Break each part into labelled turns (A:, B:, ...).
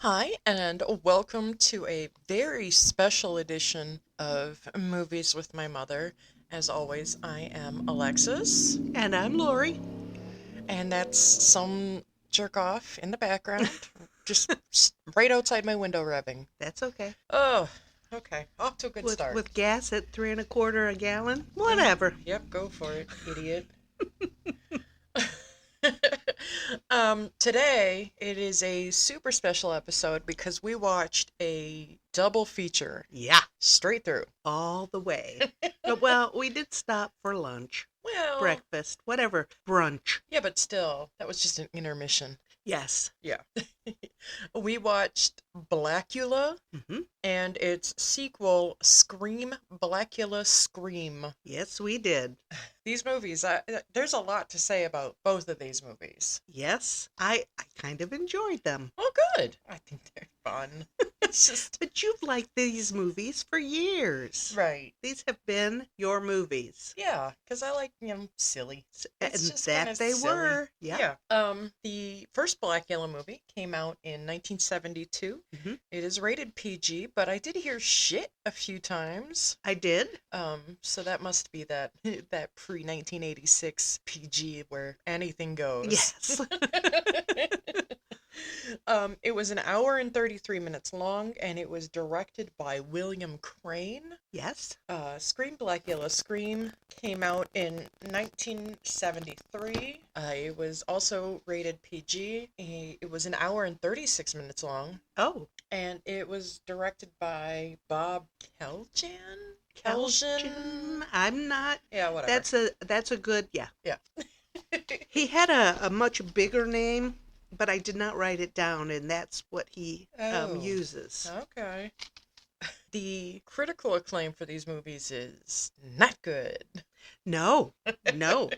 A: Hi, and welcome to a very special edition of Movies with My Mother. As always, I am Alexis,
B: And I'm Lori.
A: and that's some jerk off in the background, right outside my window revving.
B: That's okay.
A: Oh, okay, off to a good start.
B: With gas at 3.25 a gallon,
A: Mm,
B: whatever.
A: yep, go for it, idiot. Today it is a super special episode because we watched a double feature
B: Yeah,
A: straight through.
B: all the way. Well, we did stop for lunch,
A: Well,
B: breakfast, whatever. Brunch.
A: yeah, but still, that was just an intermission.
B: Yes.
A: Yeah. We watched Blacula
B: hmm
A: and its sequel, Scream Blacula Scream.
B: Yes, we did.
A: These movies, there's a lot to say about both of these movies.
B: Yes, I kind of enjoyed them.
A: Oh, good. I think they're fun. It's just,
B: But you've liked these movies for years.
A: right.
B: These have been your movies.
A: Yeah, because I like, silly.
B: And
A: It's just kind
B: that
A: of
B: they
A: silly.
B: were. Yeah.
A: Yeah. The first Blacula movie came out in 1972.
B: hmm
A: It is rated PG, but I did hear shit a few times.
B: I did.
A: So that must be that that pre 1986 PG where anything goes.
B: Yes.
A: It was an hour and 33 minutes long, and it was directed by William Crane.
B: yes.
A: Scream Blacula Scream came out in 1973. It was also rated PG. It was an hour and 36 minutes long,
B: Oh.
A: and it was directed by Bob Keljan?
B: I'm not.
A: Yeah, whatever.
B: That's a good, yeah.
A: Yeah.
B: He had a much bigger name, but I did not write it down, and that's what he
A: Oh,
B: uses.
A: okay. The critical acclaim for these movies is not good.
B: No, no,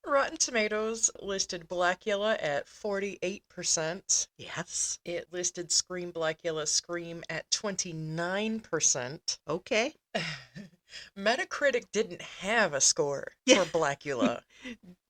A: Rotten Tomatoes listed Blacula at 48%.
B: Yes.
A: It listed Scream Blacula Scream at 29%.
B: Okay.
A: Metacritic didn't have a score
B: Yeah.
A: for Blacula.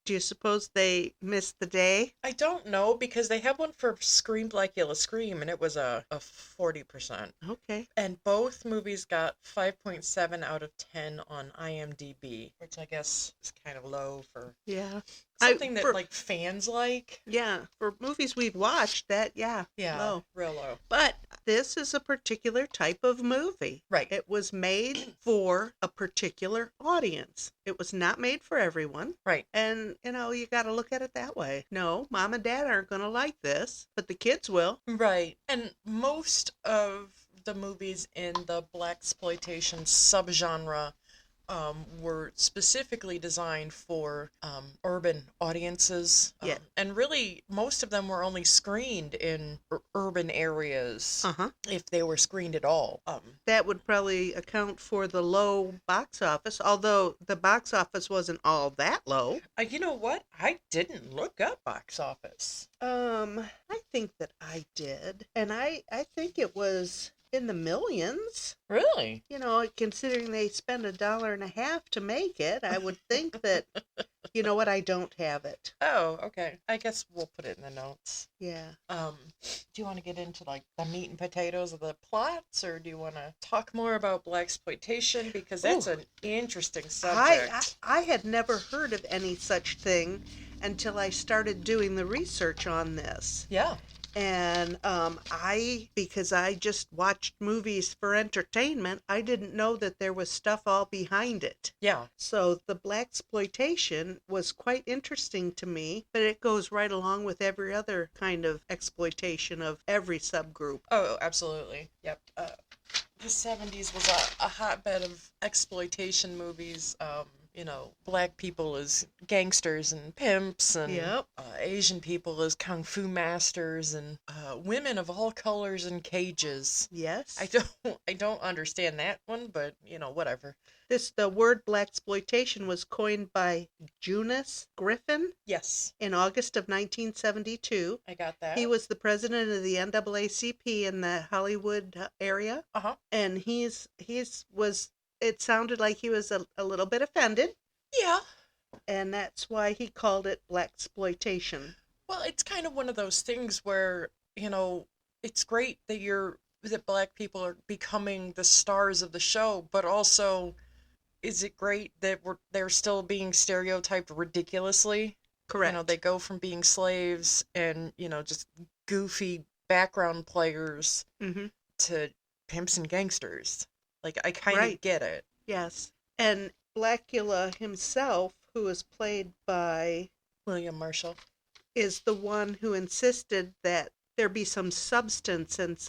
B: Do you suppose they missed the day?
A: I don't know because they have one for Scream Blacula Scream and it was a 40%.
B: Okay.
A: And both movies got 5.7 out of 10 on IMDb, which I guess is kind of low for
B: Yeah.
A: something that
B: For
A: like fans like.
B: yeah, for movies we've watched, that
A: Yeah,
B: low.
A: real low.
B: But this is a particular type of movie.
A: Right.
B: It was made for a particular audience. It was not made for everyone.
A: Right.
B: And, you got to look at it that way. No, mom and dad aren't going to like this, but the kids will.
A: Right. And most of the movies in the blaxploitation subgenre were specifically designed for urban audiences.
B: Yeah.
A: And really, most of them were only screened in urban areas,
B: Uh-huh.
A: if they were screened at all.
B: That would probably account for the low box office, although the box office wasn't all that low.
A: You know what? I didn't look up box office.
B: I think that I did. And I think it was in the millions.
A: Really?
B: Considering they spend $1.50 to make it, I would think that, I don't have it.
A: Oh, okay. I guess we'll put it in the notes.
B: Yeah.
A: Do you want to get into like the meat and potatoes of the plots, or do you want to talk more about blaxploitation because that's
B: Ooh.
A: an interesting
B: I,
A: subject?
B: I had never heard of any such thing until I started doing the research on this.
A: Yeah.
B: And because I just watched movies for entertainment, I didn't know that there was stuff all behind it.
A: Yeah.
B: So the blaxploitation was quite interesting to me, but it goes right along with every other kind of exploitation of every subgroup.
A: Oh, absolutely. Yep. The 70s was a hotbed of exploitation movies. Black people as gangsters and pimps, and
B: Yep.
A: Asian people as kung fu masters, and women of all colors in cages.
B: Yes.
A: I don't understand that one, but whatever.
B: The word blaxploitation was coined by Junius Griffin
A: Yes,
B: in August of 1972.
A: I got that.
B: He was the president of the NAACP in the Hollywood area,
A: Uh-huh.
B: and it sounded like he was a little bit offended,
A: Yeah.
B: and that's why he called it blaxploitation.
A: Well, it's kind of one of those things where, it's great that black people are becoming the stars of the show, but also is it great that they're still being stereotyped ridiculously? They
B: Correct.
A: go from being slaves and, just goofy background players
B: Hmm.
A: to pimps and gangsters. Like I kind of
B: Right.
A: get it.
B: Yes. And Blacula himself, who is played by,
A: William Marshall.
B: is the one who insisted that there be some substance and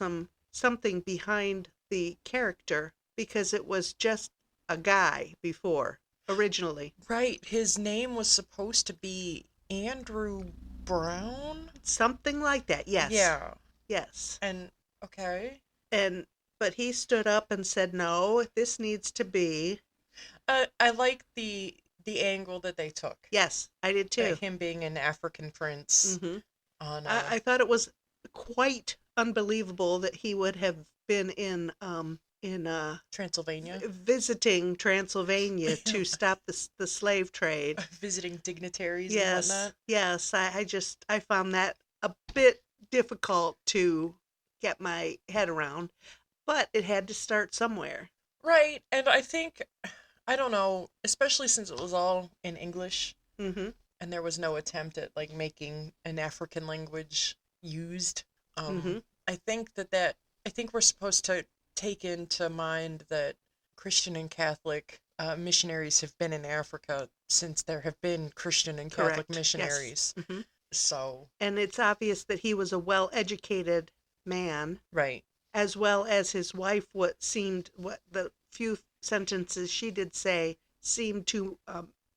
B: something behind the character because it was just a guy before originally.
A: Right, his name was supposed to be Andrew Brown?
B: Something like that. Yes.
A: Yeah.
B: Yes.
A: And okay.
B: And but he stood up and said, "No, this needs to be."
A: I like the angle that they took.
B: Yes, I did too.
A: Him being an African prince
B: Hmm.
A: on
B: I thought it was quite unbelievable that he would have been in
A: Transylvania,
B: visiting Transylvania to stop the slave trade.
A: visiting dignitaries and
B: Yes,
A: whatnot.
B: yes. I found that a bit difficult to get my head around, but it had to start somewhere.
A: Right, and I don't know, especially since it was all in English
B: Hmm.
A: and there was no attempt at like making an African language used.
B: Hmm.
A: I think I think we're supposed to take into mind that Christian and Catholic missionaries have been in Africa since there have been Christian and Catholic
B: Correct. Yes.
A: missionaries.
B: Hmm.
A: So,
B: And it's obvious that he was a well-educated man,
A: right,
B: as well as his wife. What the few sentences she did say seemed to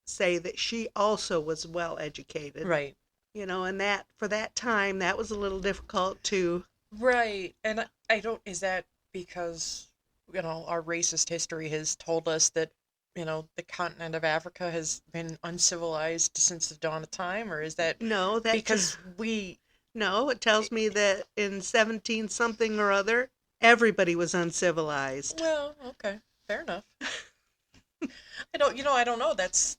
B: say that she also was well educated.
A: right,
B: And that for that time, that was a little difficult to.
A: right. And I don't, is that because, our racist history has told us that, the continent of Africa has been uncivilized since the dawn of time, or is that
B: No, that just
A: because we,
B: no. It tells me that in 17 something or other, everybody was uncivilized.
A: well, okay, fair enough. I don't know. That's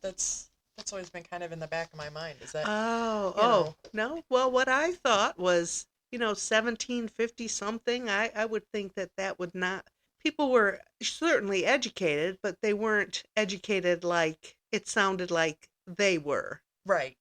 A: always been kind of in the back of my mind. Is that,
B: Oh,
A: you know,
B: no. Well, what I thought was, 1750 something. I would think that that would not. People were certainly educated, but they weren't educated like it sounded like they were.
A: right.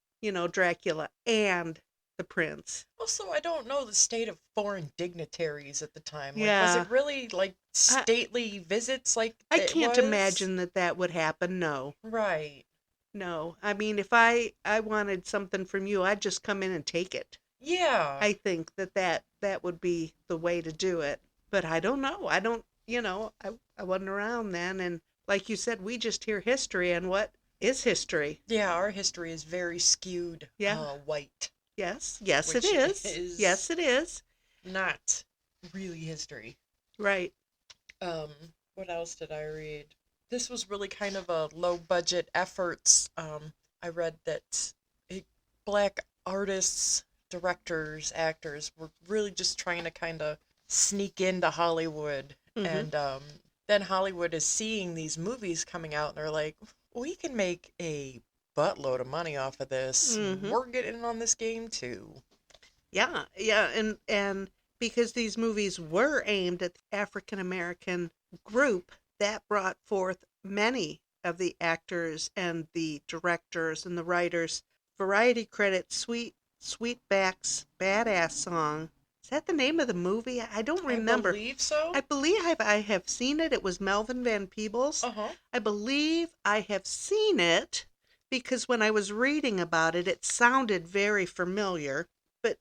B: Dracula and the prince.
A: Also, I don't know the state of foreign dignitaries at the time. Like, was
B: Yeah.
A: it really like
B: I,
A: stately visits like
B: I
A: it
B: can't
A: was?
B: imagine that that would happen. No.
A: Right.
B: No. I mean, if I wanted something from you, I'd just come in and take it.
A: Yeah.
B: I think that would be the way to do it. But I don't know. I don't, I wasn't around then. And like you said, we just hear history. And what is history?
A: Yeah, our history is very skewed
B: Yeah.
A: white,
B: Yes. Yes, it
A: which
B: is.
A: is
B: Yes, it is.
A: not really history.
B: Right.
A: Um, what else did I read? This was really kind of a low budget efforts. I read that black artists, directors, actors were really just trying to kind of sneak into Hollywood.
B: Mm-hmm.
A: And then Hollywood is seeing these movies coming out and they're like, we can make a buttload of money off of this.
B: Mm-hmm.
A: We're getting on this game too.
B: Yeah. Yeah. And because these movies were aimed at the African American group, that brought forth many of the actors and the directors and the writers. Variety credits Sweetback's Badass Song. Is that the name of the movie? I don't
A: I
B: remember.
A: believe so.
B: I believe I have seen it. It was Melvin Van Peebles.
A: Uh-huh.
B: I believe I have seen it because when I was reading about it, it sounded very familiar. But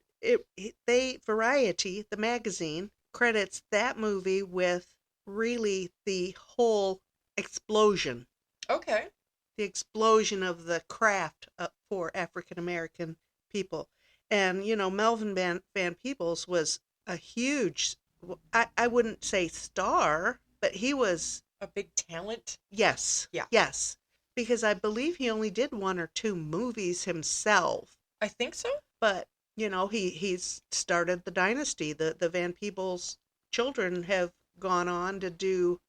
B: Variety, the magazine, credits that movie with really the whole explosion,
A: Okay.
B: the explosion of the craft for African American people. And, Melvin Van Peebles was a huge, I wouldn't say star, but he was,
A: A big talent.
B: yes,
A: Yeah.
B: yes. Because I believe he only did one or two movies himself.
A: I think so.
B: But, he's started the dynasty. The Van Peebles children have gone on to do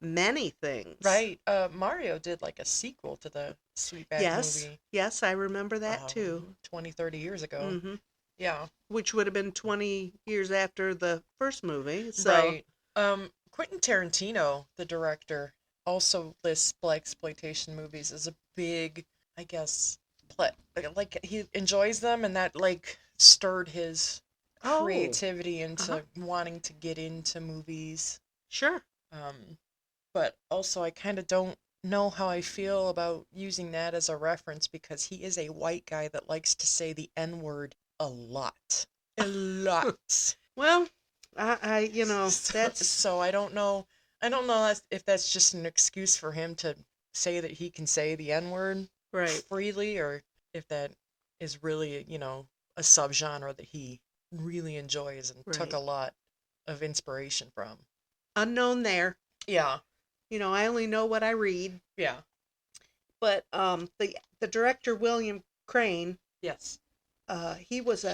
B: many things.
A: Right. Mario did like a sequel to the Sweetback
B: Yes,
A: movie
B: yes, I remember that too.
A: 20, 30 years ago.
B: Hmm.
A: Yeah.
B: Which would have been 20 years after the first movie. So,
A: Right. Quentin Tarantino, the director, also lists black exploitation movies as a big, I guess, like he enjoys them, and that like stirred his
B: oh,
A: creativity
B: uh-huh,
A: into wanting to get into movies.
B: sure.
A: Um, but also I kind of don't know how I feel about using that as a reference because he is a white guy that likes to say the N word a lot. A lot.
B: Well, that's
A: So I don't know. I don't know if that's just an excuse for him to say that he can say the N word
B: right,
A: freely, or if that is really, a subgenre that he really enjoys and took
B: right.
A: a lot of inspiration from.
B: Unknown there.
A: Yeah,
B: I only know what I read.
A: yeah,
B: But the director William Crane,
A: yes.
B: he was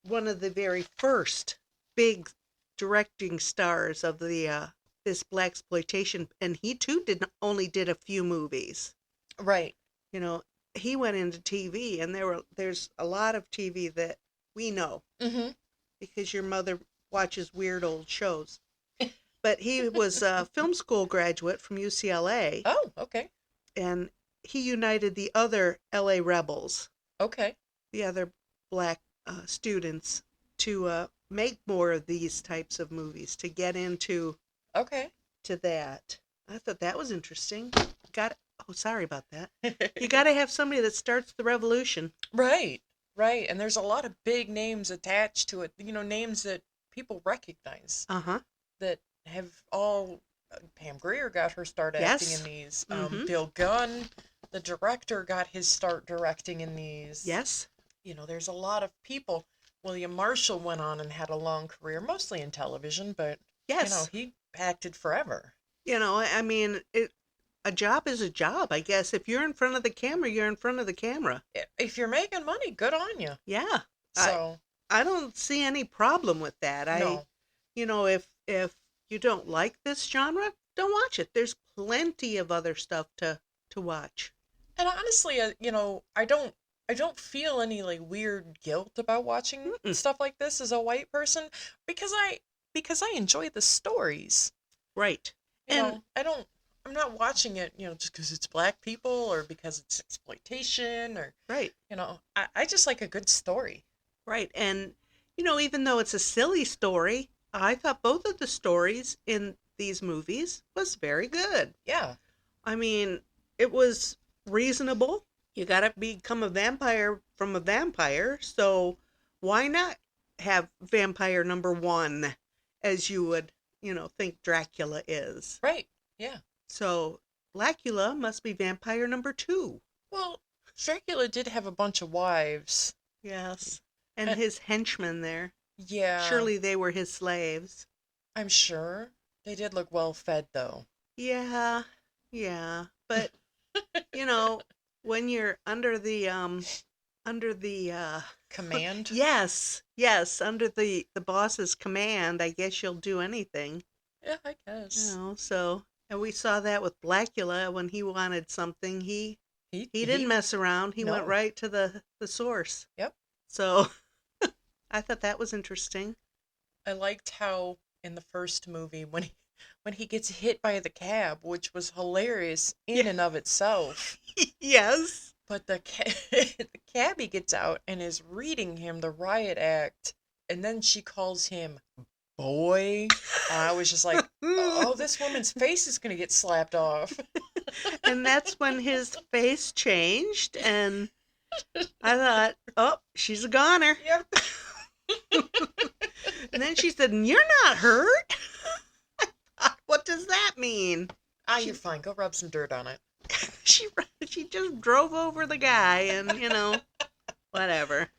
B: one of the very first big directing stars of the this black exploitation, and he too did a few movies.
A: Right.
B: You know, he went into TV, and there's a lot of TV that we know
A: Mm-hmm.
B: because your mother watches weird old shows. But he was a film school graduate from UCLA,
A: Oh, okay.
B: and he united the other LA rebels,
A: Okay.
B: the other black students, to make more of these types of movies, to get into
A: Okay.
B: to that. I thought that was interesting. Got Oh, sorry about that. You got to have somebody that starts the revolution.
A: Right. Right. And there's a lot of big names attached to it, names that people recognize
B: Uh huh.
A: that have all. Pam Grier got her start acting in
B: Yes.
A: these.
B: Mm-hmm.
A: Bill Gunn, the director, got his start directing in these.
B: Yes.
A: There's a lot of people. William Marshall went on and had a long career, mostly in television, but,
B: Yes.
A: he acted forever.
B: I mean, a job is a job, I guess. If you're in front of the camera, you're in front of the camera.
A: If you're making money, good on you.
B: Yeah. I
A: So,
B: I don't see any problem with that.
A: no.
B: If you don't like this genre, don't watch it. There's plenty of other stuff to watch.
A: And honestly, I don't feel any like weird guilt about watching
B: Mm-mm.
A: stuff like this as a white person because I enjoy the stories.
B: Right. And
A: I'm not watching it, just because it's black people or because it's exploitation or,
B: right.
A: I just like a good story.
B: Right. And even though it's a silly story, I thought both of the stories in these movies was very good.
A: Yeah.
B: I mean, it was reasonable. You got to become a vampire from a vampire, so why not have vampire number 1 as you would, think Dracula is.
A: Right. Yeah.
B: So Blacula must be vampire number 2.
A: Well, Dracula did have a bunch of wives.
B: Yes. And
A: And
B: his henchmen there.
A: yeah,
B: Surely they were his slaves.
A: I'm sure they did look well fed though.
B: Yeah. Yeah. But, you know, when you're under the
A: Command.
B: yes, under the boss's command, I guess you'll do anything.
A: Yeah, I guess.
B: So and we saw that with Blacula when he wanted something, he didn't
A: He
B: mess around. He went
A: no.
B: right to the source.
A: Yep.
B: So I thought that was interesting.
A: I liked how in the first movie when he gets hit by the cab, which was hilarious in
B: Yeah.
A: and of itself.
B: Yes.
A: But the cabbie gets out and is reading him the riot act, and then she calls him boy. And I was just like, oh, this woman's face is gonna get slapped off.
B: And that's when his face changed, and I thought, oh, she's a goner.
A: Yep.
B: And then she said, you're not hurt. What does that mean?
A: You're fine. Go rub some dirt on it.
B: She she just drove over the guy, and whatever.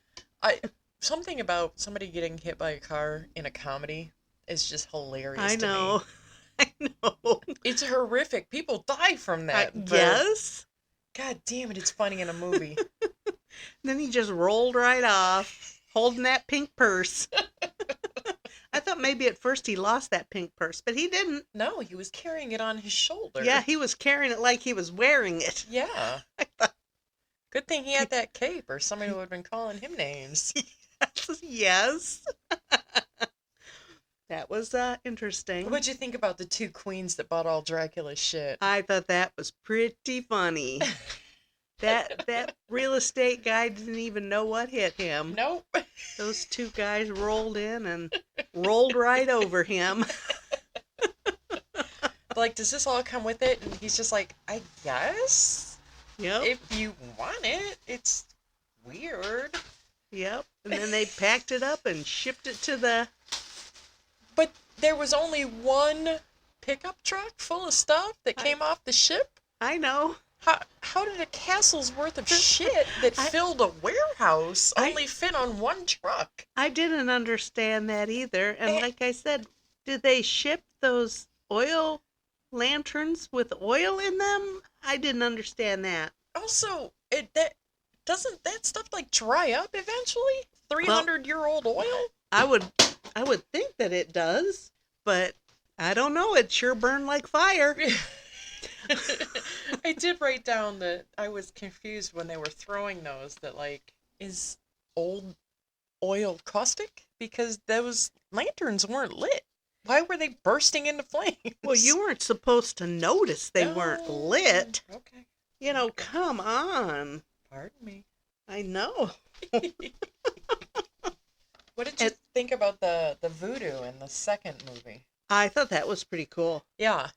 A: Something about somebody getting hit by a car in a comedy is just hilarious
B: I
A: to
B: know.
A: me.
B: I know.
A: It's horrific. People die from that. But
B: Yes.
A: God damn it, it's funny in a movie.
B: Then he just rolled right off, holding that pink purse. I thought thought maybe at first he lost that pink purse, but he didn't.
A: No, he was carrying it on his shoulder.
B: Yeah, he was carrying it like he was wearing it.
A: Yeah.
B: I thought,
A: Good thing he had that cape, or somebody would have been calling him names.
B: yes. That was interesting.
A: What'd you think about the two queens that bought all Dracula's shit?
B: I thought that was pretty funny. That real estate guy didn't even know what hit him.
A: Nope.
B: Those two guys rolled in and rolled right over him.
A: Like, does this all come with it? And he's just like, I guess.
B: Yep.
A: If you want it. It's weird.
B: Yep. And then they packed it up and shipped it to the...
A: But there was only one pickup truck full of stuff that came off the ship?
B: I know.
A: How did a castle's worth of shit that filled a warehouse only fit on one truck?
B: I didn't understand that either. And like I said, did they ship those oil lanterns with oil in them? I didn't understand that.
A: Also, doesn't that stuff like dry up eventually? 300-year-old oil?
B: I would think that it does, but I don't know. It sure burned like fire.
A: I did write down that I was confused when they were throwing those, that like, is old oil caustic? Because those lanterns weren't lit. Why were they bursting into flames?
B: Well, you weren't supposed to notice they weren't lit.
A: Okay.
B: You know, come on.
A: Pardon me.
B: I know.
A: What did you think about the voodoo in the second movie?
B: I thought that was pretty cool.
A: Yeah.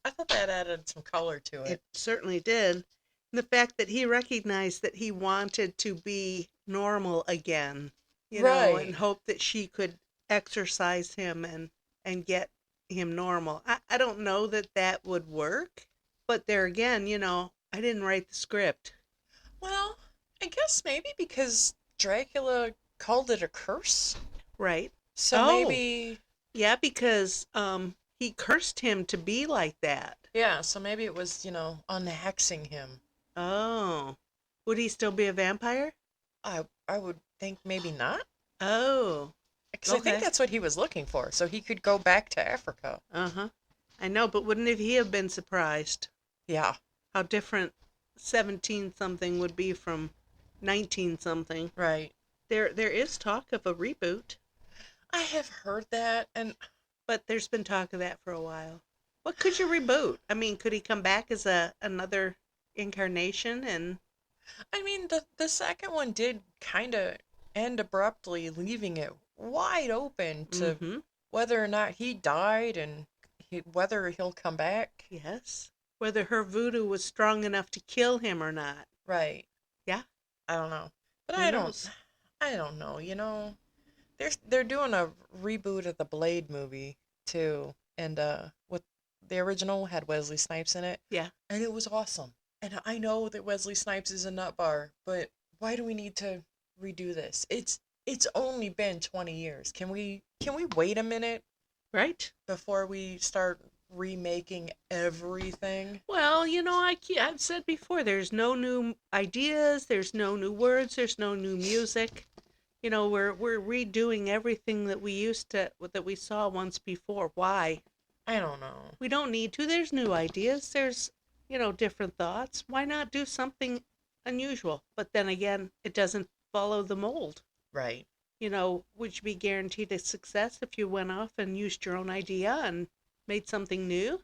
A: I thought that added some color to it.
B: It certainly did. And the fact that he recognized that he wanted to be normal again, you know, and hope that she could exercise him and get him normal. I don't know that that would work, but there again, you know, I didn't write the script.
A: Well, I guess maybe because Dracula called it a curse.
B: Right.
A: So maybe...
B: Yeah, because he cursed him to be like that.
A: Yeah, so maybe it was, you know, unhexing him.
B: Oh. Would he still be a vampire?
A: I would think maybe not.
B: Oh.
A: Because I think that's what he was looking for, so he could go back to Africa.
B: Uh-huh. I know, but wouldn't he have been surprised?
A: Yeah.
B: How different 17-something would be from 19-something.
A: Right.
B: There is talk of a reboot.
A: I have heard that,
B: but there's been talk of that for a while. What could you reboot? I mean, could he come back as another incarnation? And
A: I mean, the second one did kind of end abruptly, leaving it wide open to whether or not he died and whether he'll come back.
B: Yes. Whether her voodoo was strong enough to kill him or not.
A: Right.
B: Yeah.
A: I don't know. But
B: Who
A: I
B: knows?
A: don't know, you know. They're doing a reboot of the Blade movie too, and with the original had Wesley Snipes in it.
B: Yeah.
A: And it was awesome. And I know that Wesley Snipes is a nut bar, but why do we need to redo this? It's only been 20 years. Can we wait a minute?
B: Right.
A: Before we start remaking everything?
B: Well, you know, I've said before, there's no new ideas, there's no new words, there's no new music. You know, we're redoing everything that we saw once before. Why?
A: I don't know.
B: We don't need to. There's new ideas. There's, you know, different thoughts. Why not do something unusual? But then again, it doesn't follow the mold.
A: Right.
B: You know, would you be guaranteed a success if you went off and used your own idea and made something new?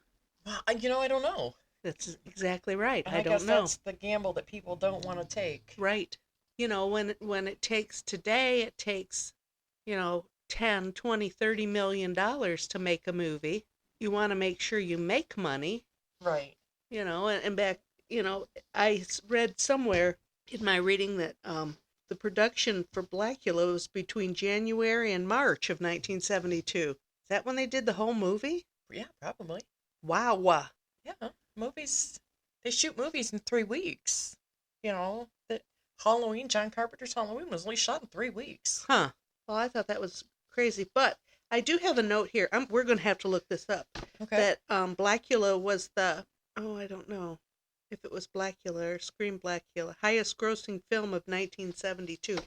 A: Well, you know, I don't know.
B: That's exactly right.
A: And
B: I don't
A: guess
B: know.
A: That's the gamble that people don't want to take.
B: Right. You know, when it takes today, it takes, you know, 10, 20, 30 million dollars to make a movie. You want to make sure you make money.
A: Right.
B: You know, and back, you know, I read somewhere in my reading that the production for Blacula was between January and March of 1972. Is that when they did the whole movie?
A: Yeah, probably.
B: Wow.
A: Yeah, movies, they shoot movies in 3 weeks. You know, Halloween, John Carpenter's Halloween was only shot in 3 weeks.
B: Huh. Well, I thought that was crazy. But I do have a note here. We're going to have to look this up.
A: Okay.
B: That Blacula was I don't know if it was Blacula or Scream Blacula, highest grossing film of 1972.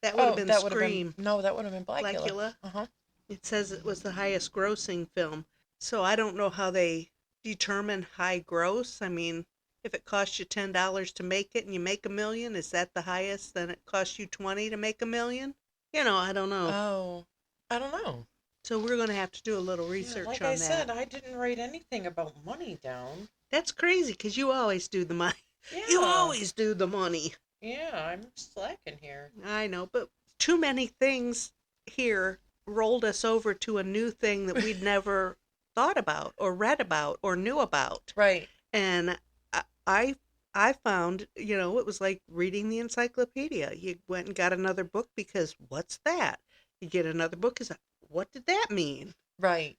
B: That would have been Scream.
A: No, that would have been Blacula.
B: Blacula?
A: Uh-huh.
B: It says it was the highest grossing film. So I don't know how they determine high gross. I mean, if it costs you $10 to make it and you make 1 million, is that the highest? Then it costs you 20 to make 1 million? I don't know.
A: Oh, I don't know.
B: So we're going to have to do a little
A: Yeah,
B: research
A: like I
B: on
A: said,
B: that.
A: I didn't write anything about money down.
B: That's crazy because you always do the money. You
A: Yeah,
B: always do the money.
A: yeah, I'm slacking here.
B: I know, but too many things here rolled us over to a new thing that we'd never thought about or read about or knew about.
A: Right.
B: And I found, it was like reading the encyclopedia. You went and got another book because what's that? You get another book, is what did that mean?
A: Right.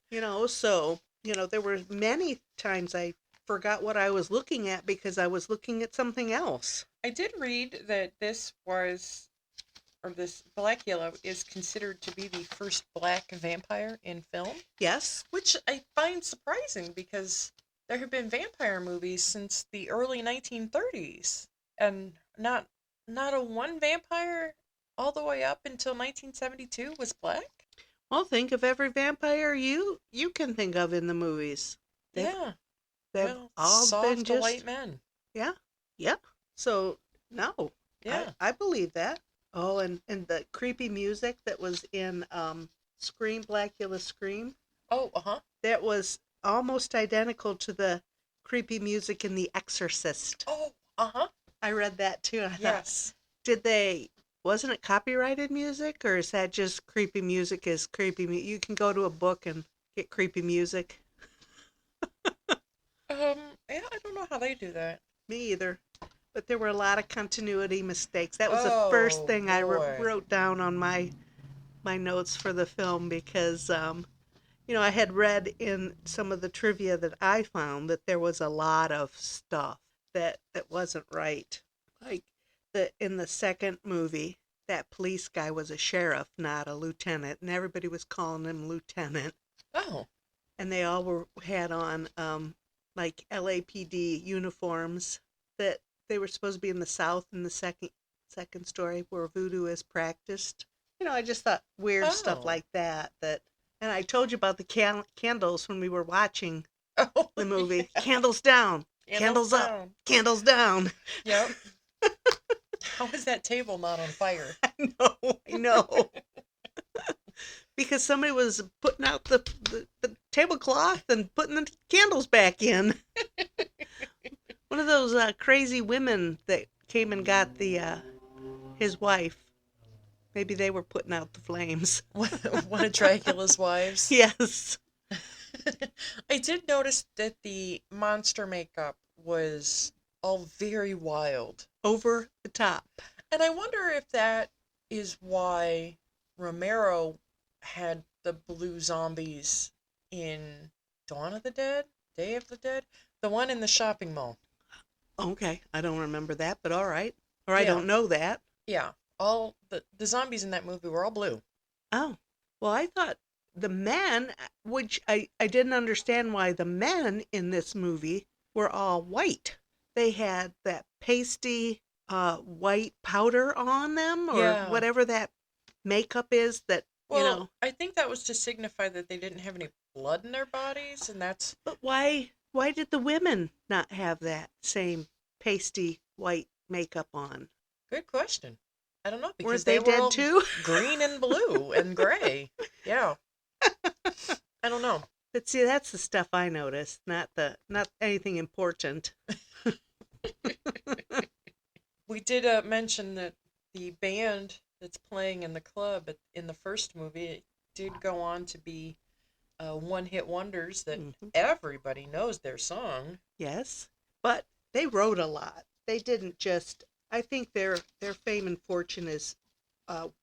B: So, there were many times I forgot what I was looking at because I was looking at something else.
A: I did read that this Blacula is considered to be the first black vampire in film,
B: Yes.
A: which I find surprising because there have been vampire movies since the early 1930s, and not a one vampire all the way up until 1972 was black.
B: Well, think of every vampire you can think of in the movies. They've
A: Yeah.
B: they've
A: Well,
B: all been
A: soft white
B: just
A: men.
B: yeah, yeah. So no,
A: Yeah.
B: I believe that. Oh, and the creepy music that was in Scream, Blacula Scream,
A: Oh, uh-huh.
B: that was almost identical to the creepy music in The Exorcist.
A: Oh, uh-huh.
B: I read that too, and I thought,
A: Yes.
B: did they? Wasn't it copyrighted music, or is that just creepy music? Is creepy? You can go to a book and get creepy music.
A: Yeah, I don't know how they do that.
B: Me either. But there were a lot of continuity mistakes. That was the first
A: Oh,
B: thing I
A: boy.
B: wrote down on my notes for the film because I had read in some of the trivia that I found that there was a lot of stuff that wasn't right. Like in the second movie, that police guy was a sheriff, not a lieutenant, and everybody was calling him lieutenant.
A: Oh,
B: And they all had on like LAPD uniforms that they were supposed to be in the South in the second story where voodoo is practiced. I just thought weird stuff
A: oh.
B: like that. And I told you about the candles when we were watching
A: Oh,
B: the movie.
A: yeah.
B: Candles down,
A: Candles
B: candles up,
A: down.
B: candles down.
A: Yep. How is that table not on fire?
B: I know. Because somebody was putting out the tablecloth and putting the candles back in. One of those crazy women that came and got his wife. Maybe they were putting out the flames.
A: One of Dracula's wives.
B: Yes.
A: I did notice that the monster makeup was all very wild.
B: Over the top.
A: And I wonder if that is why Romero had the blue zombies in Dawn of the Dead, Day of the Dead, the one in the shopping mall.
B: Okay, I don't remember that, but all right. Or I
A: Yeah,
B: don't know that.
A: yeah. All the zombies in that movie were all blue.
B: Oh, well, I thought the men, which I didn't understand why the men in this movie were all white. They had that pasty white powder on them or
A: Yeah.
B: whatever that makeup is that,
A: Well, I think that was to signify that they didn't have any blood in their bodies, and that's
B: but why did the women not have that same pasty white makeup on?
A: good question. I don't know because
B: Weren't
A: they
B: they
A: were
B: dead
A: all
B: too?
A: green and blue and gray. Yeah. I don't know.
B: But see, that's the stuff I noticed, not anything important.
A: We did mention that the band that's playing in the club in the first movie it did go on to be one-hit wonders that
B: Mhm.
A: everybody knows their song.
B: Yes, but they wrote a lot. They didn't just. I think their fame and fortune is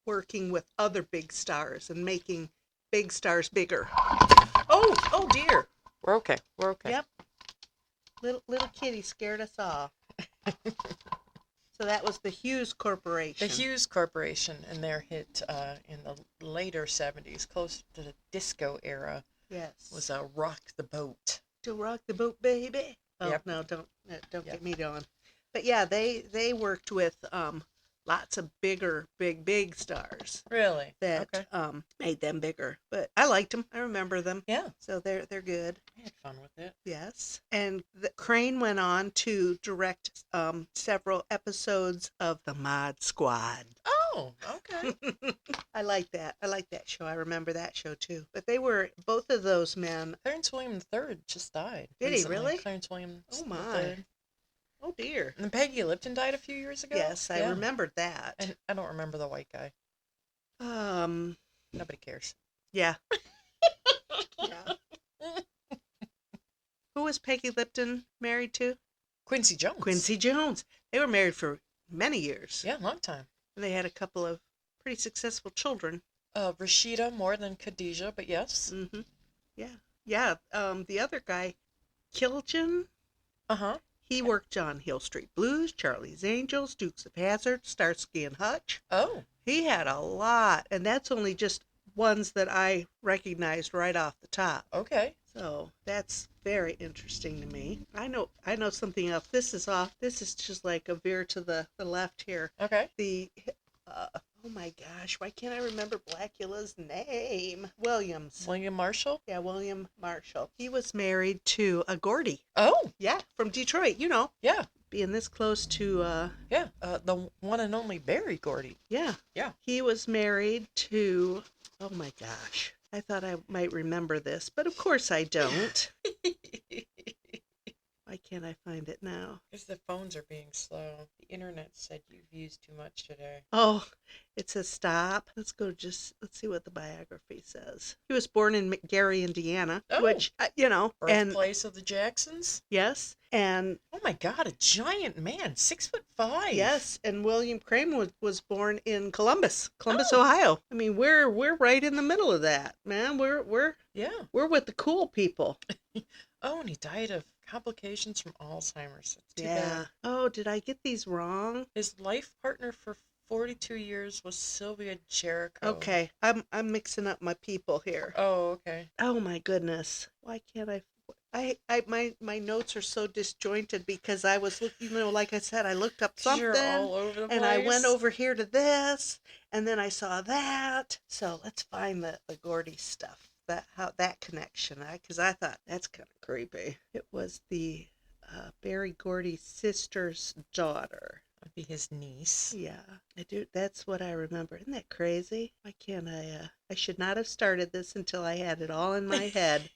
B: working with other big stars and making big stars bigger.
A: Oh dear. We're okay. We're okay.
B: Yep, little kitty scared us off. So that was the Hughes
A: The
B: Corporation.
A: Hughes Corporation and their hit in the later 70s, close to the disco era,
B: Yes.
A: was Rock the Boat.
B: To rock the boat, baby. Oh
A: Yep.
B: no, don't
A: Yep.
B: get me going. But yeah, they worked with lots of big stars
A: Really?
B: that
A: Okay.
B: made them bigger. But I liked them. I remember them.
A: Yeah.
B: So they're good.
A: I had fun with it.
B: Yes. And Crane went on to direct several episodes of The Mod Squad.
A: Oh, okay.
B: I like that. I like that show. I remember that show too. But they were both of those men.
A: Clarence William III just died.
B: Did
A: recently.
B: he really?
A: Clarence William
B: Oh
A: III.
B: my. Oh dear.
A: And Peggy Lipton died a few years ago.
B: Yes, I
A: Yeah.
B: remembered that.
A: And I don't remember the white guy.
B: Um.
A: Nobody cares.
B: Yeah. Yeah. Who was Peggy Lipton married to?
A: Quincy Jones.
B: Quincy Jones. They were married for many years.
A: Yeah, long time.
B: And they had a couple of pretty successful children.
A: Rashida more than Khadijah, but yes.
B: Mm-hmm. Yeah. Yeah. The other guy, Kiljan,
A: Uh-huh.
B: he worked on Hill Street Blues, Charlie's Angels, Dukes of Hazzard, Starsky and Hutch.
A: Oh.
B: He had a lot, and that's only just ones that I recognized right off the top.
A: Okay.
B: So that's very interesting to me. I know something else. This is just like a veer to the left here.
A: Okay.
B: Oh my gosh, why can't I remember Blacula's name? Williams.
A: William Marshall?
B: Yeah, William Marshall. He was married to a Gordy.
A: Oh.
B: Yeah, from Detroit,
A: Yeah.
B: being this close to
A: Yeah. The one and only Barry Gordy.
B: yeah.
A: Yeah.
B: He was married to, oh my gosh. I thought I might remember this, but of course I don't. Why can't I find it now?
A: Because the phones are being slow. The internet said you've used too much today.
B: Oh, it says stop. Let's see what the biography says. He was born in McGary, Indiana,
A: Oh.
B: which, and
A: Birthplace of the Jacksons?
B: yes, and
A: Oh my God, a giant man, 6'5".
B: yes, and William Crane was born in Columbus,
A: Oh.
B: Ohio. I mean, we're right in the middle of that, man. We're
A: Yeah.
B: with the cool people.
A: Oh, and he died of complications from Alzheimer's. That's too
B: Yeah.
A: bad.
B: Oh, did I get these wrong?
A: His life partner for 42 years was Sylvia Jericho.
B: Okay, I'm mixing up my people here.
A: Oh, okay.
B: Oh my goodness. Why can't my notes are so disjointed because I was looking, like I said, I looked up something
A: You're all over the place.
B: and I went over here to this and then I saw that. So let's find the Gordy stuff. That connection, because I thought that's kind of creepy. It was the Barry Gordy's sister's daughter.
A: That'd be his niece.
B: Yeah, I do. That's what I remember. Isn't that crazy? Why can't I? I should not have started this until I had it all in my head.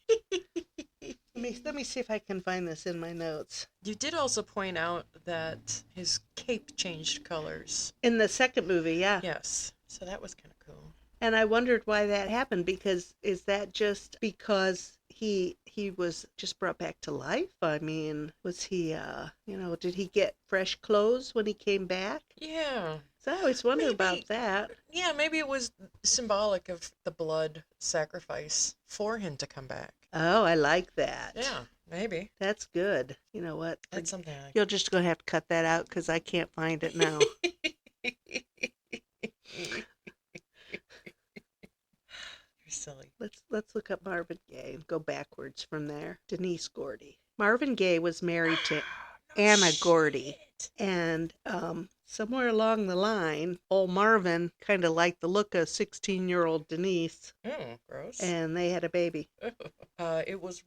B: Let me see if I can find this in my notes.
A: You did also point out that his cape changed colors.
B: In the second movie, yeah.
A: Yes. So that was kind of cool.
B: And I wondered why that happened, because is that just because he was just brought back to life? I mean, was he did he get fresh clothes when he came back?
A: Yeah.
B: So I always wondered
A: Maybe.
B: about that.
A: Yeah, maybe it was symbolic of the blood sacrifice for him to come back.
B: Oh, I like that.
A: Yeah, maybe.
B: That's good. You know what?
A: That's something I like.
B: You're just going to have to cut that out because I can't find it now.
A: You're silly.
B: Let's look up Marvin Gaye and go backwards from there. Denise Gordy. Marvin Gaye was married to Anna Gordy.
A: Shit.
B: And somewhere along the line, old Marvin kind of liked the look of 16-year-old Denise,
A: Oh, gross.
B: and they had a baby.
A: It was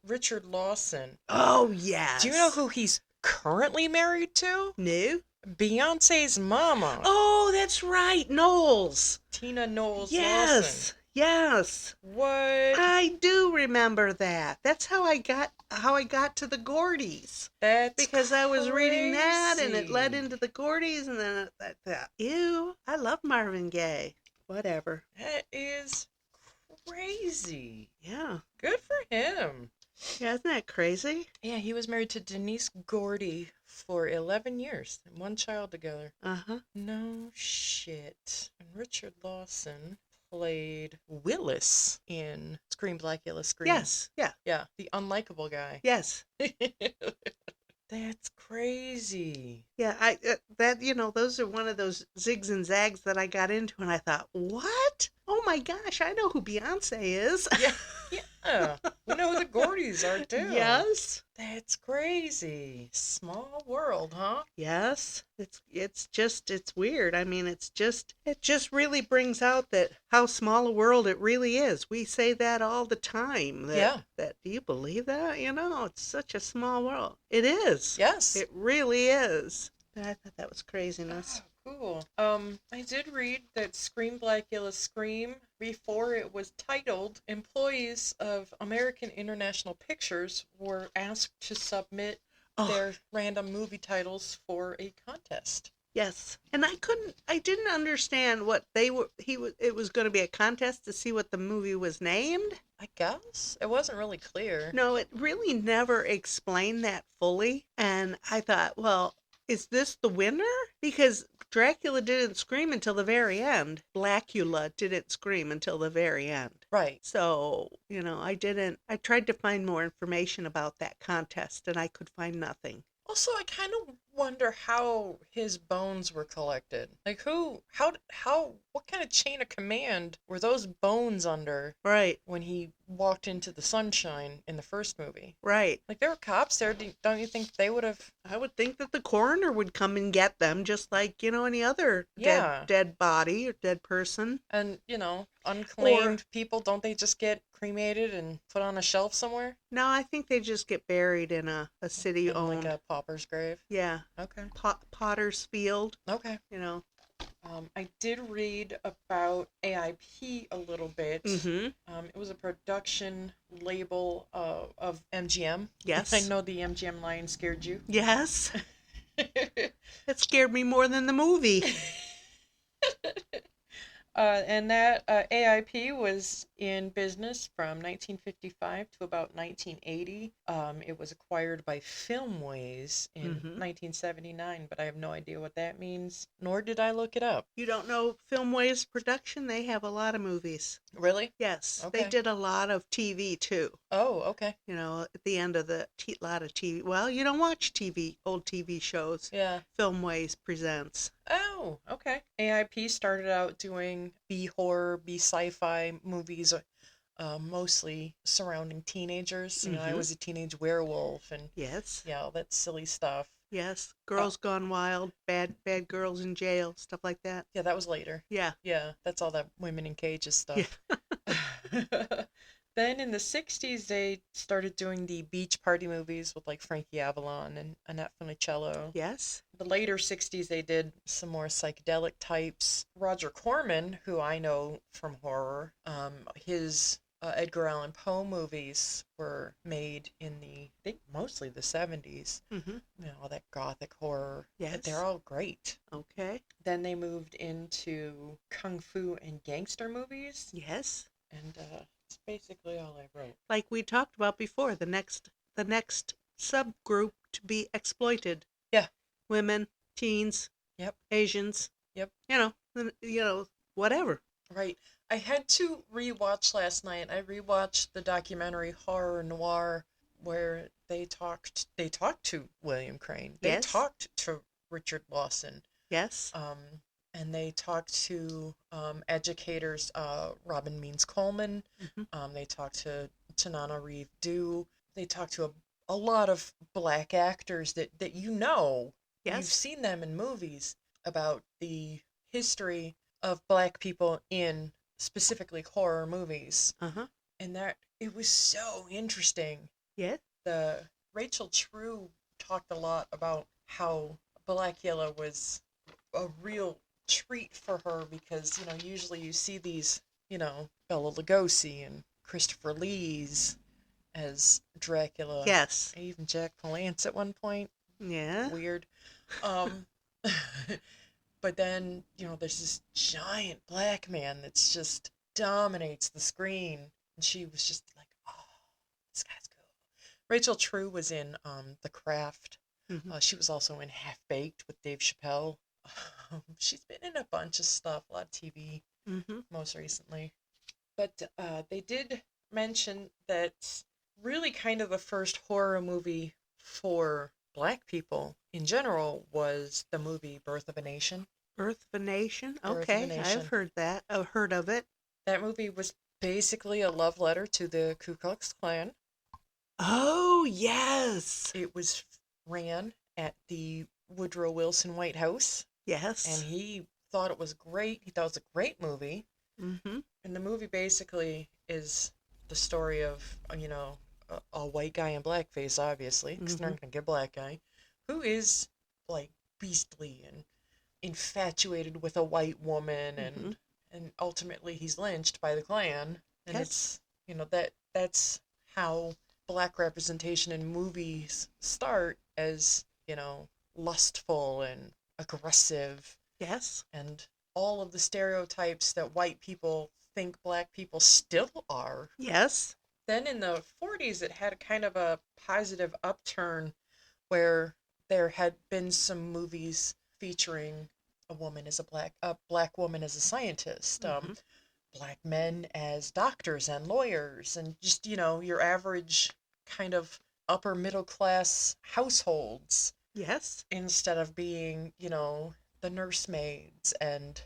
A: Richard Lawson.
B: Oh, yes.
A: Do you know who he's currently married to?
B: No?
A: Beyonce's mama.
B: Oh, that's right. Knowles.
A: Tina Knowles
B: Yes.
A: Lawson.
B: Yes.
A: What?
B: I do remember that. That's how I got to the Gordys.
A: That's
B: Because I was reading that and it led
A: crazy.
B: into the Gordys, and then I thought, ew, I love Marvin Gaye. Whatever.
A: That is crazy.
B: Yeah.
A: Good for him.
B: Yeah, isn't that crazy?
A: Yeah, he was married to Denise Gordy for 11 years and one child together.
B: Uh-huh.
A: No shit. And Richard Lawson played Willis in Blacula Scream.
B: Yes. Yeah.
A: Yeah, the unlikable guy.
B: Yes.
A: That's crazy.
B: Yeah, those are one of those zigs and zags that I got into, and I thought, what? Oh my gosh, I know who Beyonce is.
A: Yeah, yeah. We know who the Gordys are too.
B: Yes.
A: That's crazy. Small world, huh?
B: Yes. It's weird. I mean, it just really brings out that how small a world it really is. We say that all the time.
A: Yeah.
B: That do you believe that? It's such a small world. It is.
A: Yes.
B: It really is. I thought that was
A: Oh,
B: craziness.
A: cool. I did read that Scream Blacula Scream, before it was titled, employees of American International Pictures were asked to submit
B: Oh,
A: their random movie titles for a contest.
B: yes. And I didn't understand what they were it was going to be a contest to see what the movie was named.
A: I guess it wasn't really clear.
B: No, it really never explained that fully. And I thought, well, is this the winner? Because Dracula didn't scream until the very end. Blacula didn't scream until the very end.
A: Right.
B: So, I tried to find more information about that contest and I could find nothing.
A: Also, I kind of wonder how his bones were collected. Like, what kind of chain of command were those bones under
B: Right,
A: when he walked into the sunshine in the first movie?
B: right.
A: Like, there were cops there. Don't you think they would have?
B: I would think that the coroner would come and get them just like, any other
A: Yeah.
B: dead body or dead person.
A: And,
B: Or
A: unclaimed people, don't they just get cremated and put on a shelf somewhere?
B: no, I think they just get buried in a city
A: In like
B: owned.
A: a pauper's grave?
B: Yeah,
A: Okay.
B: Potter's Field,
A: Okay.
B: you know.
A: I did read about AIP a little bit.
B: Mm-hmm.
A: It was a production label of MGM. I
B: Yes.
A: know the MGM line scared you.
B: Yes. It scared me more than the movie.
A: And that AIP was in business from 1955 to about 1980. It was acquired by Filmways in
B: Mm-hmm.
A: 1979, but I have no idea what that means, nor did I look it up.
B: You don't know Filmways Production? They have a lot of movies.
A: Really?
B: Yes. They
A: Okay.
B: did a lot of TV too.
A: Oh, okay.
B: At the end of the lot of TV. Well, you don't watch old TV shows.
A: Yeah.
B: Filmways presents.
A: Oh, okay. AIP started out doing B horror, B sci-fi movies, mostly surrounding teenagers. I
B: Mm-hmm.
A: was a teenage werewolf, and
B: Yes.
A: yeah, all that silly stuff.
B: Yes.
A: Uh,
B: Girls Gone Wild, bad girls in jail, stuff like that.
A: yeah, that was later.
B: Yeah.
A: Yeah, that's all that women in cages
B: Yeah.
A: stuff. Then in the 60s, they started doing the beach party movies with like Frankie Avalon and Annette Funicello.
B: Yes.
A: The later 60s, they did some more psychedelic types. Roger Corman, who I know from horror, his Edgar Allan Poe movies were made in I think mostly the 70s.
B: Mm-hmm.
A: All that gothic horror.
B: Yes.
A: They're all great.
B: Okay.
A: Then they moved into kung fu and gangster movies,
B: Yes.
A: and that's basically all I wrote.
B: Like we talked about before, the next subgroup to be exploited.
A: Yeah.
B: Women, teens,
A: Yep.
B: Asians.
A: Yep.
B: Whatever.
A: Right. I had to rewatch last night. I rewatched the documentary Horror Noir, where they talked to William Crane. They
B: Yes.
A: talked to Richard Lawson.
B: Yes.
A: And they talked to educators, Robin Means Coleman.
B: Mm-hmm.
A: They talked to Tanana Reeve Dew. They talked to a lot of black actors that you've
B: Yes.
A: seen them in movies, about the history of black people in specifically horror movies.
B: Uh-huh.
A: And that it was so interesting.
B: Yes.
A: The Rachel True talked a lot about how Blacula was a real treat for her, because usually you see these Bela Lugosi and Christopher Lee's as Dracula.
B: Yes.
A: Even Jack Palance at one point.
B: Yeah.
A: Weird. Um, but then there's this giant black man that's just dominates the screen, and she was just like, oh, this guy's cool. Rachel True was in The Craft.
B: Mm-hmm.
A: She was also in Half Baked with Dave Chappelle. She's been in a bunch of stuff, a lot of TV,
B: Mm-hmm.
A: most recently. But they did mention that really kind of the first horror movie for black people in general was the movie Birth of a Nation.
B: Birth of a Nation.
A: Birth of a
B: Okay,
A: Nation.
B: I've heard that. I've heard of it.
A: That movie was basically a love letter to the Ku Klux Klan.
B: Oh, yes.
A: It was ran at the Woodrow Wilson White House, and
B: Yes.
A: he thought it was great. He thought it was a great movie.
B: Mm-hmm.
A: And the movie basically is the story of, a white guy in blackface, obviously, because they're
B: Mm-hmm.
A: not going to get a black guy, who is, like, beastly and infatuated with a white woman,
B: Mm-hmm.
A: and ultimately he's lynched by the Klan. And
B: Yes.
A: it's, that's how black representation in movies start as, lustful and aggressive,
B: Yes.
A: and all of the stereotypes that white people think black people still are.
B: Yes.
A: Then in the 40s, it had kind of a positive upturn where there had been some movies featuring a black woman as a scientist,
B: Mm-hmm.
A: black men as doctors and lawyers, and just, your average kind of upper middle class households,
B: Yes.
A: instead of being, the nursemaids and,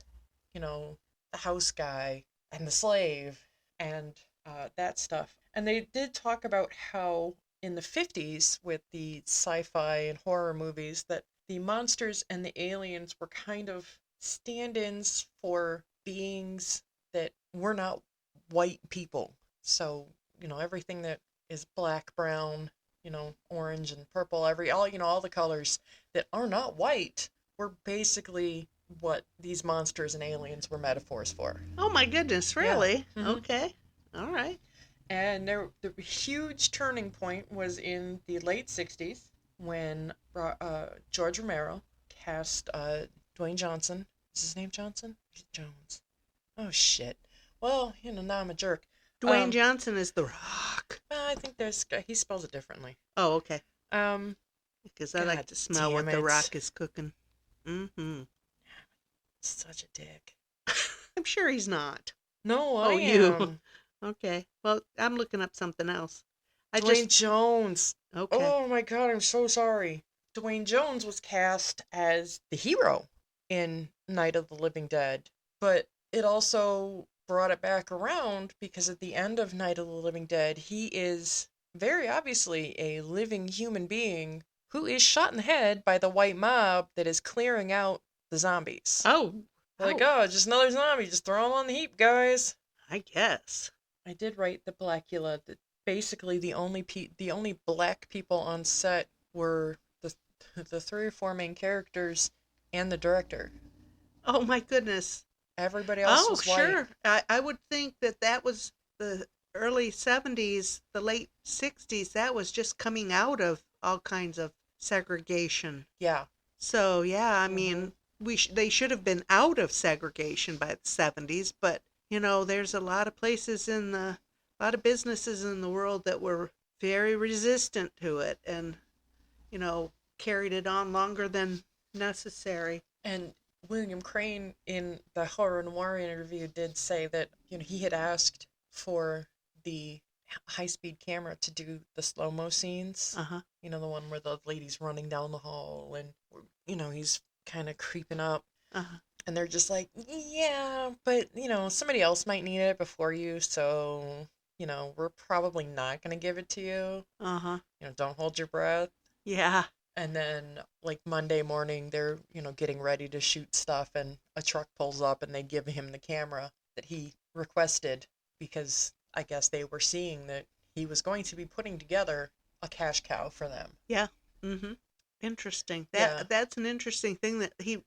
A: the house guy and the slave, and that stuff. And they did talk about how in the 50s, with the sci fi and horror movies, that the monsters and the aliens were kind of stand ins for beings that were not white people. So, everything that is black, brown, orange and purple, all the colors that are not white were basically what these monsters and aliens were metaphors for.
B: Oh, my goodness.
A: Yeah.
B: Really?
A: hmm
B: Okay. All right.
A: And the huge turning point was in the late 60s when George Romero cast Dwayne Johnson. Is his name Johnson? Jones. Oh, shit. Well, now I'm a jerk.
B: Dwayne
A: Um,
B: Johnson is The Rock.
A: I think he spells it differently.
B: Oh, okay.
A: Um,
B: Because I like
A: God
B: to smell
A: damn
B: what The
A: it.
B: Rock is cooking. Mm-hmm.
A: Such a dick.
B: I'm sure he's not.
A: No, I
B: Oh, you.
A: am.
B: Okay. Well, I'm looking up something else. I
A: Dwayne
B: just.
A: Jones.
B: Okay.
A: Oh my god, I'm so sorry. Dwayne Jones was cast as the hero in Night of the Living Dead, but it also brought it back around because at the end of Night of the Living Dead, he is very obviously a living human being who is shot in the head by the white mob that is clearing out the zombies.
B: Oh.
A: They're like,
B: Oh.
A: oh, just another zombie, just throw him on the heap, guys.
B: I guess.
A: I did write the Blacula. That basically the only black people on set were the three or four main characters and the director.
B: Oh, my goodness.
A: Everybody else
B: Oh,
A: was white.
B: sure. I would think that that was the early 70s, the late 60s. That was just coming out of all kinds of segregation.
A: Yeah.
B: So, yeah, I
A: hmm
B: mean, they should have been out of segregation by the 70s, but there's a lot of businesses in the world that were very resistant to it and, you know, carried it on longer than necessary.
A: And William Crane in the horror noir interview did say that he had asked for the high speed camera to do the slow mo scenes.
B: Uh-huh.
A: The one where the lady's running down the hall and he's kind of creeping up.
B: Uh-huh.
A: And they're just like, yeah, but, somebody else might need it before you, so, we're probably not going to give it to you.
B: Uh-huh.
A: Don't hold your breath.
B: Yeah.
A: And then, like, Monday morning, they're, getting ready to shoot stuff, and a truck pulls up, and they give him the camera that he requested because I guess they were seeing that he was going to be putting together a cash cow for them.
B: Yeah. Mm-hmm. Interesting.
A: Yeah.
B: That's an interesting thing that he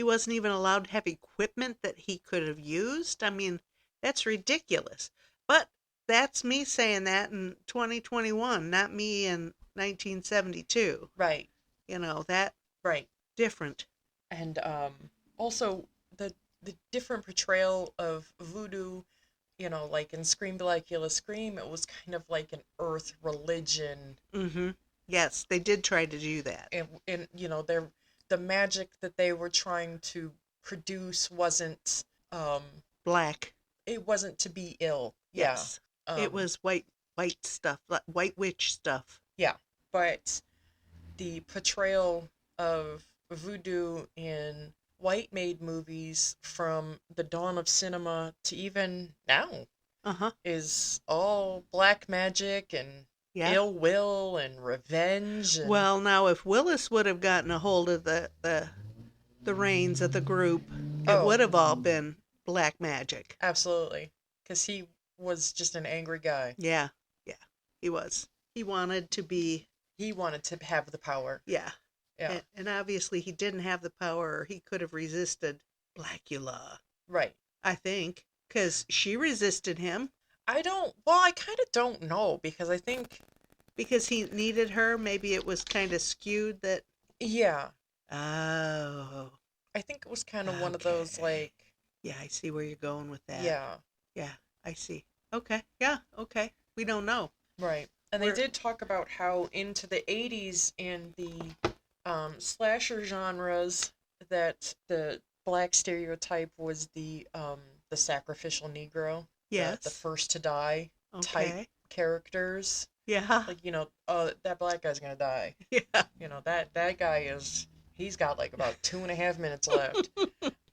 B: wasn't even allowed to have equipment that he could have used. I mean, that's ridiculous. But that's me saying that in 2021, not me in 1972.
A: Right.
B: That
A: Right.
B: different.
A: And also the different portrayal of voodoo, like in Scream Blacula Scream, it was kind of like an earth religion.
B: Mm-hmm. Yes, they did try to do that.
A: And the magic that they were trying to produce wasn't um
B: Black.
A: it wasn't to be ill. Yeah.
B: Yes. It
A: Um
B: was white stuff, like white witch stuff.
A: yeah. But the portrayal of voodoo in white made movies from the dawn of cinema to even now,
B: Uh-huh.
A: is all black magic and
B: Yeah.
A: ill will and revenge and
B: Well, now if Willis would have gotten a hold of the reins of the group, it
A: oh,
B: would have all been black magic.
A: absolutely, because he was just an angry guy.
B: Yeah. Yeah. He was. He wanted to be,
A: He wanted to have the power.
B: yeah.
A: Yeah,
B: And obviously he didn't have the power or he could have resisted Blacula,
A: right.
B: I think, cuz she resisted him
A: I kind of don't know because I think,
B: because he needed her. Maybe it was kind of skewed that,
A: yeah,
B: oh,
A: I think it was kind of one of those
B: okay.
A: like,
B: Yeah, I see where you're going with that.
A: yeah,
B: Yeah, I see. Okay. Yeah, okay. We don't know.
A: right. And they
B: We're
A: did talk about how into the 80s in the slasher genres that the black stereotype was the sacrificial Negro, the
B: yes.
A: first to die type
B: Okay.
A: characters.
B: Yeah.
A: Like, oh, that black guy's gonna die.
B: Yeah.
A: That guy he's got like about 2.5 minutes left.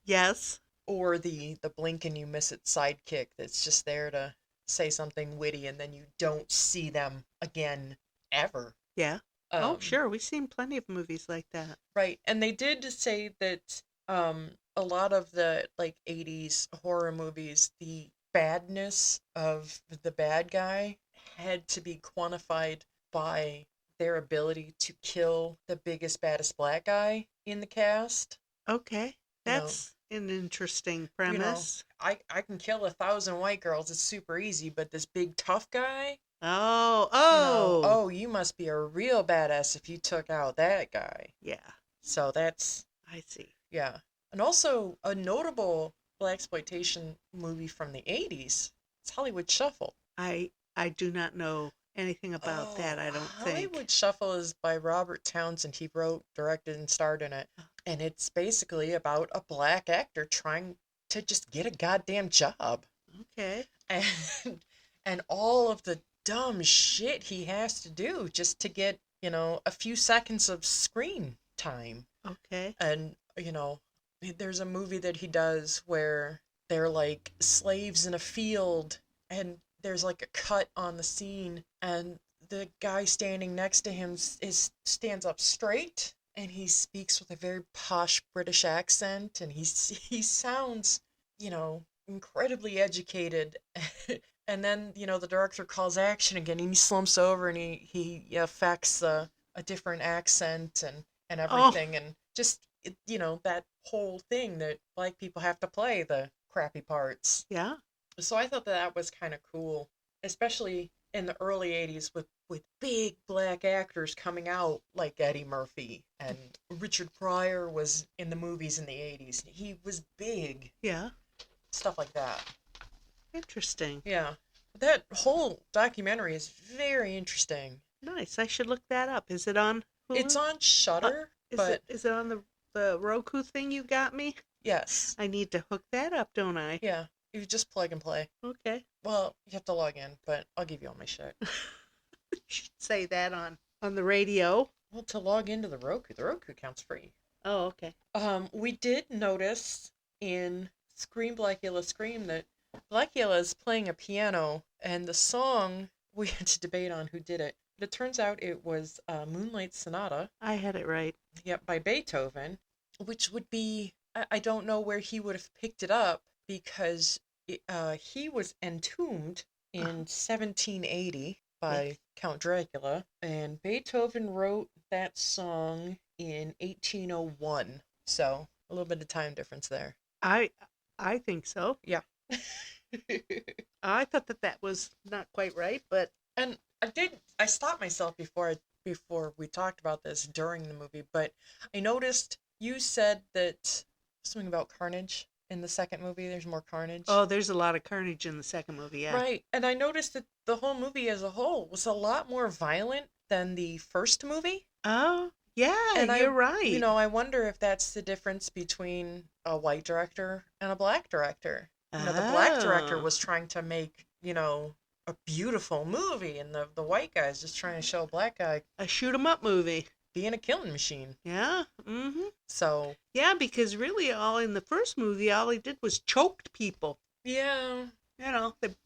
B: Yes.
A: Or the blink and you miss it sidekick that's just there to say something witty and then you don't see them again ever.
B: Yeah. Oh,
A: Um,
B: sure. We've seen plenty of movies like that.
A: right. And they did say that a lot of the like 80s horror movies, the badness of the bad guy had to be quantified by their ability to kill the biggest baddest black guy in the cast.
B: Okay.
A: You know,
B: That's an interesting
A: you know,
B: premise.
A: I can kill 1,000 white girls. It's super easy, but this big tough guy,
B: Oh, oh.
A: oh, you must be a real badass if you took out that guy.
B: Yeah,
A: So that's
B: I see.
A: yeah, and also a notable blaxploitation movie from the 80s. It's Hollywood Shuffle.
B: I do not know anything about that,
A: Oh,
B: I don't think.
A: Hollywood Shuffle is by Robert Townsend. He wrote, directed, and starred in it. And it's basically about a black actor trying to just get a goddamn job.
B: Okay.
A: And and all of the dumb shit he has to do just to get, a few seconds of screen time.
B: Okay.
A: And, there's a movie that he does where they're like slaves in a field and there's like a cut on the scene and the guy standing next to him stands up straight and he speaks with a very posh British accent and he sounds, incredibly educated. And then, the director calls action again and he slumps over and he affects a different accent and
B: Oh,
A: everything and just that whole thing that black people have to play the crappy parts.
B: yeah.
A: So I thought that was kind of cool, especially in the early 80s with big black actors coming out like Eddie Murphy and Richard Pryor was in the movies in the 80s. He was big,
B: Yeah.
A: stuff like that.
B: Interesting.
A: Yeah. That whole documentary is very interesting.
B: Nice. I should look that up. Is it on
A: It's
B: Hulu?
A: on
B: Uh,
A: Shutter,
B: is it
A: but
B: is it on the Roku thing you got me?
A: yes.
B: I need to hook that up, don't I?
A: Yeah. You just plug and play.
B: Okay.
A: Well, you have to log in, but I'll give you all my shit.
B: Should say that on the radio.
A: Well, to log into the Roku account's free.
B: Oh, okay.
A: We did notice in Scream Blacula Scream that Blacula is playing a piano, and the song we had to debate on who did it. But it turns out it was Moonlight Sonata,
B: I had it right.
A: yep, by Beethoven, which would be I don't know where he would have picked it up because he was entombed in 1780
B: Yes.
A: by Count Dracula, and Beethoven wrote that song in 1801. So a little bit of time difference there.
B: I I think so.
A: Yeah.
B: I thought that was not quite right, but
A: And I stopped myself before we talked about this during the movie, but I noticed you said that something about carnage in the second movie. There's more carnage.
B: oh, there's a lot of carnage in the second movie. Yeah.
A: Right. And I noticed that the whole movie as a whole was a lot more violent than the first movie.
B: Oh, yeah,
A: And
B: you're right.
A: I wonder if that's the difference between a white director and a black director. The black director
B: Oh,
A: was trying to make, a beautiful movie, and the white guy's just trying to show a black guy
B: a shoot 'em up movie.
A: being a killing machine.
B: Yeah. Mm-hmm.
A: So,
B: Yeah, because really, all in the first movie, all he did was choked people.
A: yeah.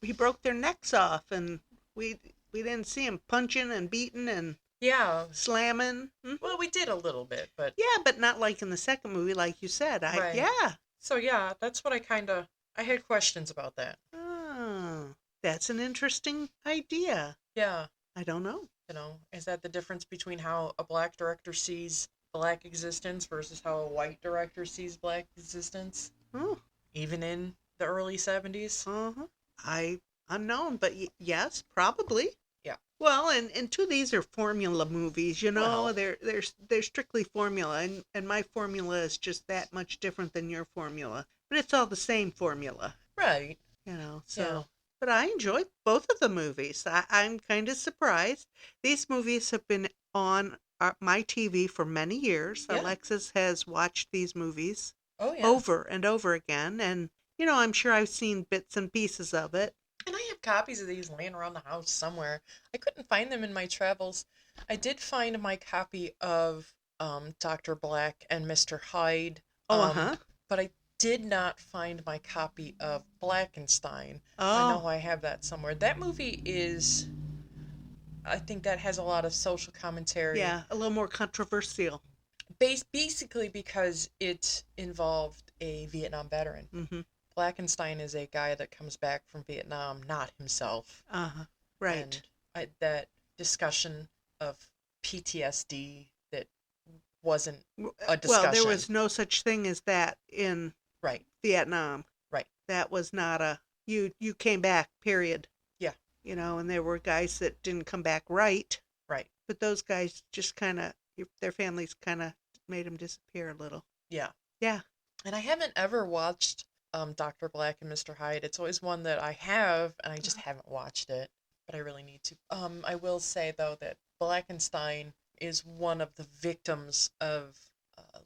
B: he broke their necks off, and we we didn't see him punching and beating and
A: Yeah.
B: slamming.
A: Well, we did a little bit, but
B: Yeah, but not like in the second movie, like you said.
A: right.
B: Yeah.
A: So yeah, that's what I had questions about that.
B: Oh, that's an interesting idea.
A: Yeah.
B: I don't know.
A: Is that the difference between how a black director sees black existence versus how a white director sees black existence,
B: Oh,
A: even in the early 70s?
B: uh-huh. I unknown, but yes, probably.
A: Yeah.
B: Well, and two, these are formula movies.
A: Well,
B: They're strictly formula, and my formula is just that much different than your formula, but it's all the same formula.
A: right. Yeah.
B: So. But I enjoyed both of the movies. I'm kind of surprised. These movies have been on my TV for many years.
A: Yeah.
B: Alexis has watched these movies
A: Oh, yeah.
B: over and over again, and I'm sure I've seen bits and pieces of it.
A: And I have copies of these laying around the house somewhere. I couldn't find them in my travels. I did find my copy of Dr. Black and Mr. Hyde,
B: Oh,
A: um,
B: uh-huh.
A: but I did not find my copy of Blackenstein. I
B: Oh,
A: know I have that somewhere. That movie is, I think that has a lot of social commentary,
B: yeah, a little more controversial.
A: basically because it involved a Vietnam veteran.
B: Mm-hmm.
A: Blackenstein is a guy that comes back from Vietnam, not himself.
B: Uh-huh. Right.
A: And that discussion of PTSD that wasn't a
B: Well, there
A: discussion.
B: was no such thing as that in
A: Right,
B: Vietnam.
A: right.
B: That was not a you came back, period.
A: Yeah,
B: And there were guys that didn't come back right,
A: right.
B: but those guys just kind of their families kind of made them disappear a little.
A: Yeah.
B: Yeah.
A: And I haven't ever watched Dr. Black and Mr. Hyde. It's always one that I have, and I just haven't watched it, but I really need to. I will say, though, that Blackenstein is one of the victims of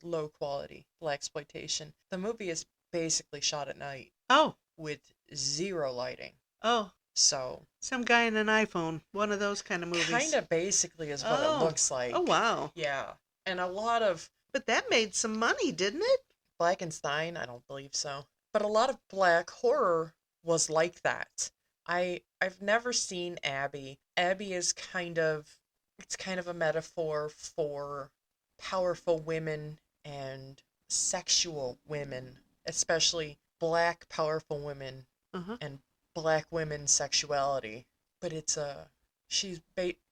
A: low quality blaxploitation. The movie is basically shot at night
B: Oh.
A: with zero lighting.
B: Oh.
A: So,
B: Some guy in an iPhone, one of those kind of
A: kind
B: movies.
A: of basically is what it
B: Oh.
A: looks like.
B: Oh, wow.
A: Yeah. And a lot of
B: But that made some money, didn't it?
A: Blackenstein, I don't believe so. But a lot of black horror was like that. I've never seen Abby. Abby is it's kind of a metaphor for powerful women and sexual women, especially black powerful women
B: Uh-huh.
A: and black women's sexuality. But it's a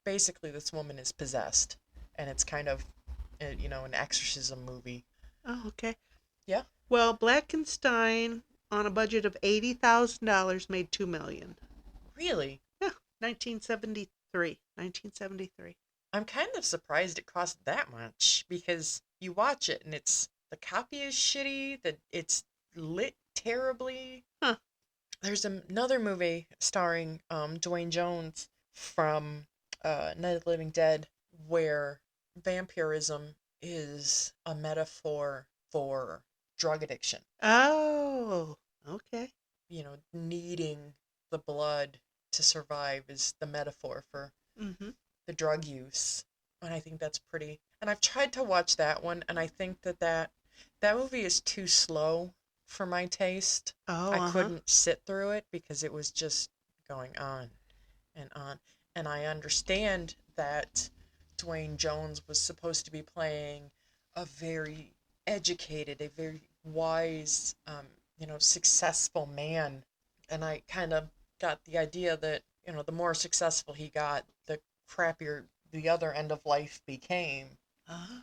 A: basically this woman is possessed, and it's kind of an exorcism movie.
B: Oh, okay.
A: Yeah.
B: Well, Blackenstein on a budget of $80,000 made 2 million.
A: Really?
B: Yeah, 1973. 1973.
A: I'm kind of surprised it cost that much because you watch it and the copy is shitty, that it's lit terribly.
B: Huh.
A: There's another movie starring Dwayne Jones from Night of the Living Dead where vampirism is a metaphor for drug addiction.
B: Oh, okay.
A: Needing the blood to survive is the metaphor for
B: Mm-hmm.
A: the drug use. And I think that's pretty. And I've tried to watch that one, and I think that movie is too slow for my taste.
B: Oh,
A: I
B: uh-huh.
A: couldn't sit through it because it was just going on and on. And I understand that Dwayne Jones was supposed to be playing a very educated, a very wise, successful man. And I kind of got the idea that, the more successful he got, the crappier the other end of life became.
B: Oh.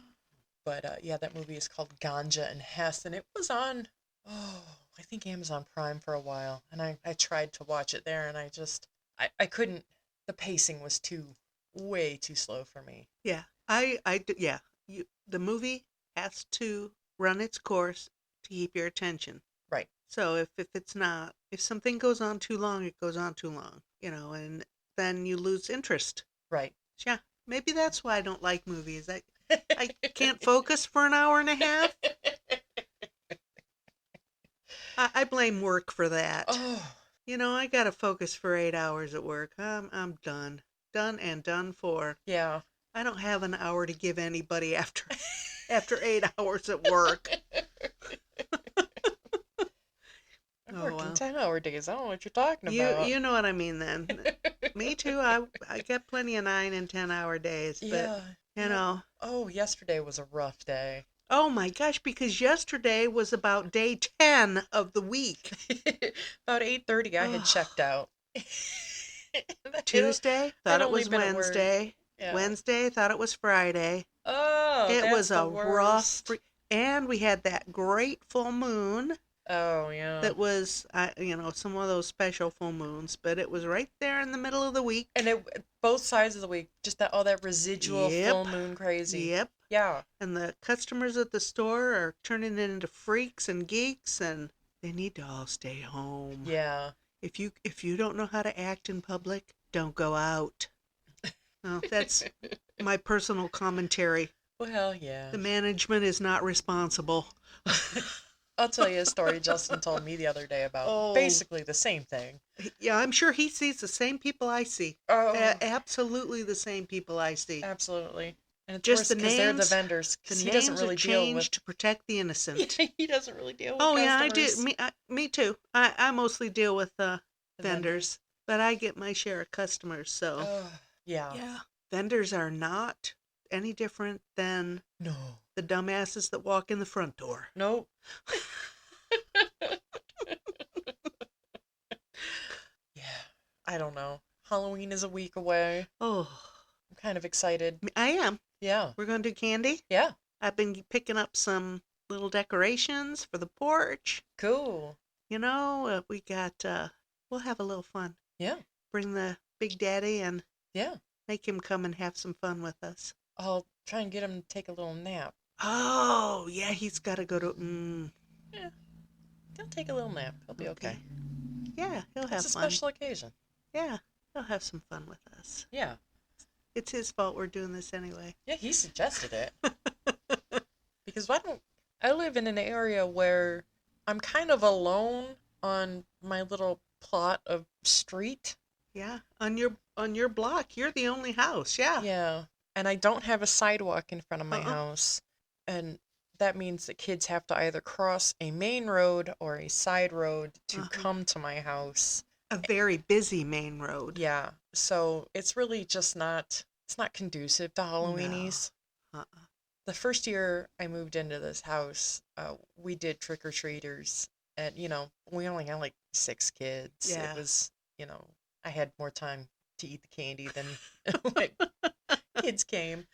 A: But yeah, that movie is called Ganja and Hess, and it was on, I think Amazon Prime for a while. And I tried to watch it there, and I couldn't, the pacing was way too slow for me.
B: Yeah. Yeah. The movie has to run its course to keep your attention.
A: Right.
B: So if something goes on too long, it goes on too long, and then you lose interest.
A: Right.
B: Yeah. Maybe that's why I don't like movies. I can't focus for an hour and a half. I blame work for that.
A: Oh,
B: I got to focus for 8 hours at work. I'm done. Done and done for.
A: yeah.
B: I don't have an hour to give anybody after 8 hours at work.
A: I'm
B: Oh,
A: working
B: well.
A: 10-hour days. I don't know what you're talking
B: You
A: about.
B: you know what I mean then. Me too. I get plenty of 9 and 10 hour days, but
A: Yeah.
B: you
A: Yep.
B: know.
A: Oh, yesterday was a rough day.
B: Oh my gosh, because yesterday was about day 10 of the week.
A: About 8:30, I had
B: Oh,
A: checked out.
B: Tuesday,
A: I'd
B: thought it
A: only
B: was
A: been at work.
B: Wednesday.
A: Yeah.
B: Wednesday, thought it was Friday.
A: Oh,
B: It
A: that's
B: was
A: the
B: a rough,
A: worst.
B: and we had that great full moon
A: Oh, yeah.
B: that was, some of those special full moons, but it was right there in the middle of the
A: And
B: week.
A: it both sides of the week, just that all that residual full
B: Yep,
A: moon crazy.
B: yep.
A: Yeah.
B: And the customers at the store are turning it into freaks and geeks, and they need to all stay home.
A: Yeah.
B: If you don't know how to act in public, don't go out. Well, that's my personal commentary.
A: Well, yeah.
B: The management is not responsible.
A: I'll tell you a story Justin told me the other day about
B: Oh,
A: basically the same thing.
B: yeah, I'm sure he sees the same people I see.
A: Oh,
B: Absolutely the same people I see.
A: absolutely. And it's
B: Just
A: worse because they're the vendors,
B: the
A: because he doesn't
B: names are
A: really deal with.
B: changed to protect the innocent.
A: He doesn't really deal with
B: Oh yeah, I do.
A: customers.
B: Me too. I mostly deal with
A: The vendors.
B: vendors, but I get my share of customers. So
A: Oh, yeah.
B: yeah, vendors are not any different than
A: No.
B: the dumbasses that walk in the front door.
A: Nope. Yeah. I don't know. Halloween is a week away.
B: Oh,
A: I'm kind of excited.
B: I am.
A: Yeah.
B: We're going to do candy.
A: Yeah.
B: I've been picking up some little decorations for the porch.
A: Cool.
B: We got, we'll have a little fun.
A: Yeah.
B: Bring the Big Daddy and
A: Yeah.
B: make him come and have some fun with us.
A: I'll try and get him to take a little nap.
B: Oh, yeah, he's got to go to,
A: Yeah. He'll take a little nap. He'll be okay.
B: Yeah, he'll have
A: It's a
B: fun.
A: special occasion.
B: Yeah, he'll have some fun with us.
A: Yeah.
B: It's his fault we're doing this anyway.
A: Yeah, he suggested it. Because I live in an area where I'm kind of alone on my little plot of street.
B: Yeah, on your block, you're the only house. Yeah.
A: Yeah. And I don't have a sidewalk in front of my
B: Uh-uh.
A: house. And that means that kids have to either cross a main road or a side road to
B: Uh-huh.
A: come to my house.
B: A very busy main road.
A: Yeah. So it's really just it's not conducive to Halloweenies.
B: No. Uh-uh.
A: The first year I moved into this house, we did trick-or-treaters. And, we only had like 6 kids.
B: Yeah.
A: It was, I had more time to eat the candy than when kids came.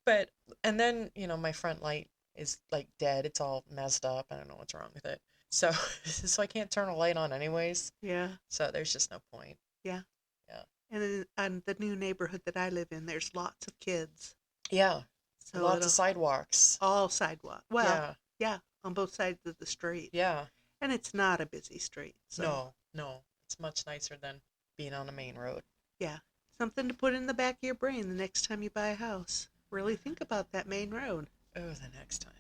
A: But, and then, my front light is like dead. It's all messed up. I don't know what's wrong with it. So, so I can't turn a light on anyways.
B: Yeah.
A: So there's just no point.
B: Yeah.
A: Yeah.
B: And in the new neighborhood that I live in, there's lots of kids.
A: Yeah.
B: So
A: Lots of sidewalks.
B: all sidewalk. Well,
A: Yeah.
B: yeah, on both sides of the street.
A: Yeah.
B: And it's not a busy street. So
A: No. It's much nicer than being on a main road.
B: yeah, something to put in the back of your brain the next time you buy a house. Really think about that main road.
A: Oh, the next time.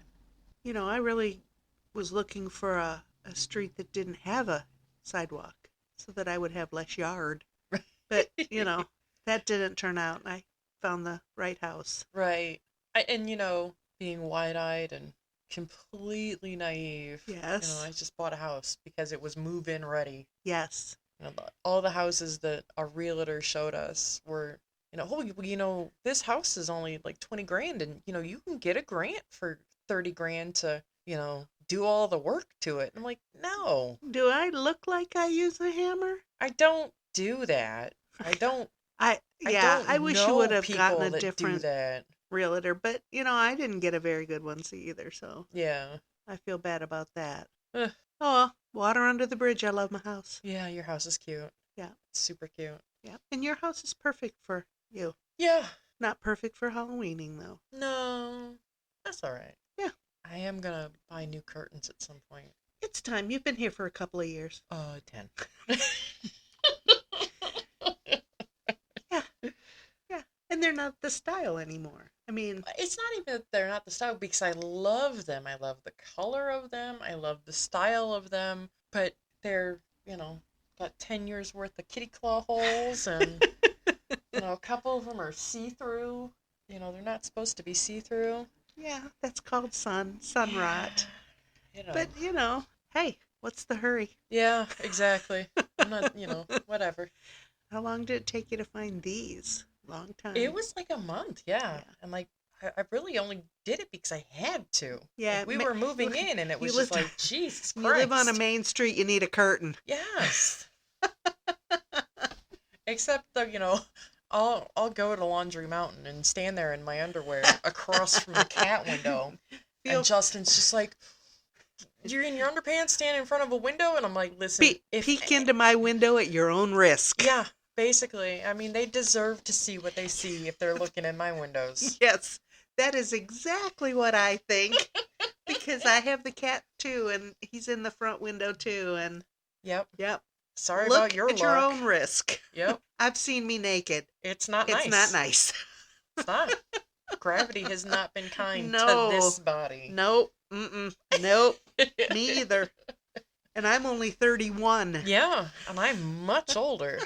B: I really was looking for a street that didn't have a sidewalk so that I would have less yard. But, that didn't turn out. I found the right house.
A: Right. And, being wide-eyed and completely naive.
B: Yes.
A: I just bought a house because it was move-in ready.
B: Yes.
A: All the houses that our realtor showed us were, this house is only like 20 grand and, you can get a grant for 30 grand to, do all the work to it. And I'm like, no,
B: Do I look like I use a hammer?
A: I don't do that. I don't,
B: I
A: I
B: yeah,
A: don't
B: I wish you
A: know
B: would have
A: people
B: gotten a
A: that do
B: different
A: that.
B: realtor, but I didn't get a very good one either, so
A: Yeah.
B: I feel bad about that.
A: Ugh.
B: Oh, well, water under the bridge. I love my house.
A: Yeah, your house is cute.
B: Yeah.
A: It's super cute.
B: Yeah. And your house is perfect for you.
A: Yeah.
B: Not perfect for Halloweening though.
A: No, that's all right.
B: Yeah.
A: I am gonna buy new curtains at some point.
B: It's time. You've been here for a couple of years.
A: 10.
B: Yeah. Yeah. And they're not the style anymore. I mean,
A: It's not even that they're not the style because I love them. I love the color of them. I love the style of them. But they're, got 10 years worth of kitty claw holes and, a couple of them are see-through. They're not supposed to be see-through.
B: yeah, that's called sun rot.
A: You know.
B: But, hey, What's the hurry?
A: Yeah, exactly. I'm not, whatever.
B: How long did it take you to find these? Long
A: It
B: time.
A: was like a month, yeah.
B: Yeah.
A: And like, I really only did it because I had to. Like,
B: Yeah.
A: we were moving
B: Look,
A: in and it
B: you
A: was just
B: lived.
A: like, Jesus
B: You live on a
A: Christ.
B: main street. You need a curtain.
A: Yes. Except though, I'll go to Laundry Mountain and stand there in my underwear across from the cat window. And
B: Feel
A: Justin's just like, you're in your underpants standing in front of a window? And I'm like, listen, if,
B: peek into my window at your own risk.
A: yeah, basically. I mean, they deserve to see what they see if they're looking in my windows.
B: Yes, that is exactly what I think. Because I have the cat too, and he's in the front window too, and
A: Yep.
B: yep.
A: Sorry
B: Look
A: about your
B: at your
A: luck.
B: own risk.
A: Yep.
B: I've seen me naked.
A: It's not
B: It's not
A: nice.
B: nice.
A: It's not. Gravity has not been kind to
B: No.
A: this body.
B: Nope. Mm-mm. Nope. Me either. And I'm only 31.
A: Yeah, and I'm much older.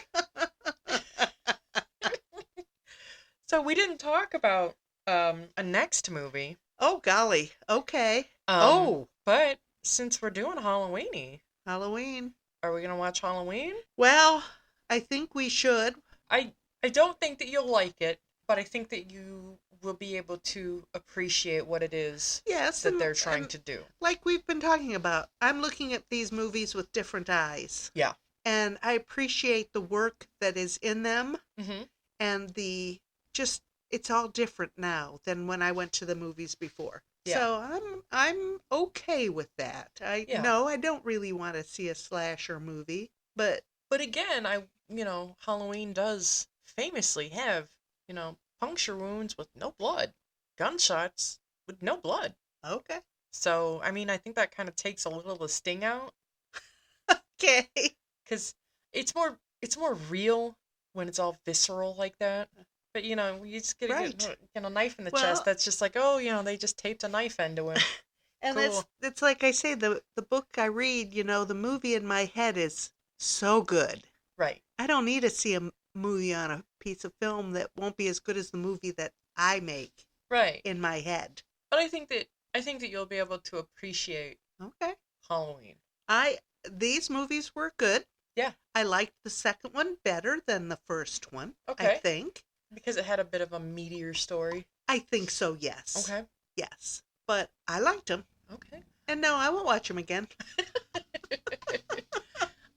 A: So we didn't talk about a next movie.
B: Oh, golly. Okay.
A: Um, but since we're doing Halloweeny,
B: Halloween.
A: are we gonna watch Halloween?
B: Well, I think we should.
A: I I don't think that you'll like it, but I think that you will be able to appreciate what it is
B: Yes.
A: that they're trying to do.
B: Like we've been talking about, I'm looking at these movies with different eyes.
A: Yeah.
B: And I appreciate the work that is in them
A: Mm-hmm.
B: and just it's all different now than when I went to the movies before.
A: Yeah.
B: So I'm okay with that.
A: Yeah.
B: No, I don't really want to see a slasher movie, but
A: But again, Halloween does famously have, puncture wounds with no blood, gunshots with no blood.
B: okay.
A: So, I mean, I think that kind of takes a little of the sting out
B: Okay.
A: because it's more real when it's all visceral like that. But you just get
B: Right.
A: a knife in the
B: Well-
A: chest. That's just like, oh, they just taped a knife into him.
B: And
A: Cool.
B: it's like I say, the book I read, the movie in my head is so good.
A: Right.
B: I don't need to see a movie on a piece of film that won't be as good as the movie that I make
A: Right.
B: in my head.
A: But I think that you'll be able to appreciate
B: Okay.
A: Halloween.
B: These movies were good.
A: Yeah.
B: I liked the second one better than the first one. I
A: Okay.
B: think.
A: Because it had a bit of a meteor story.
B: I think so, yes.
A: Okay.
B: Yes. But I liked them.
A: Okay.
B: And no, I won't watch them again.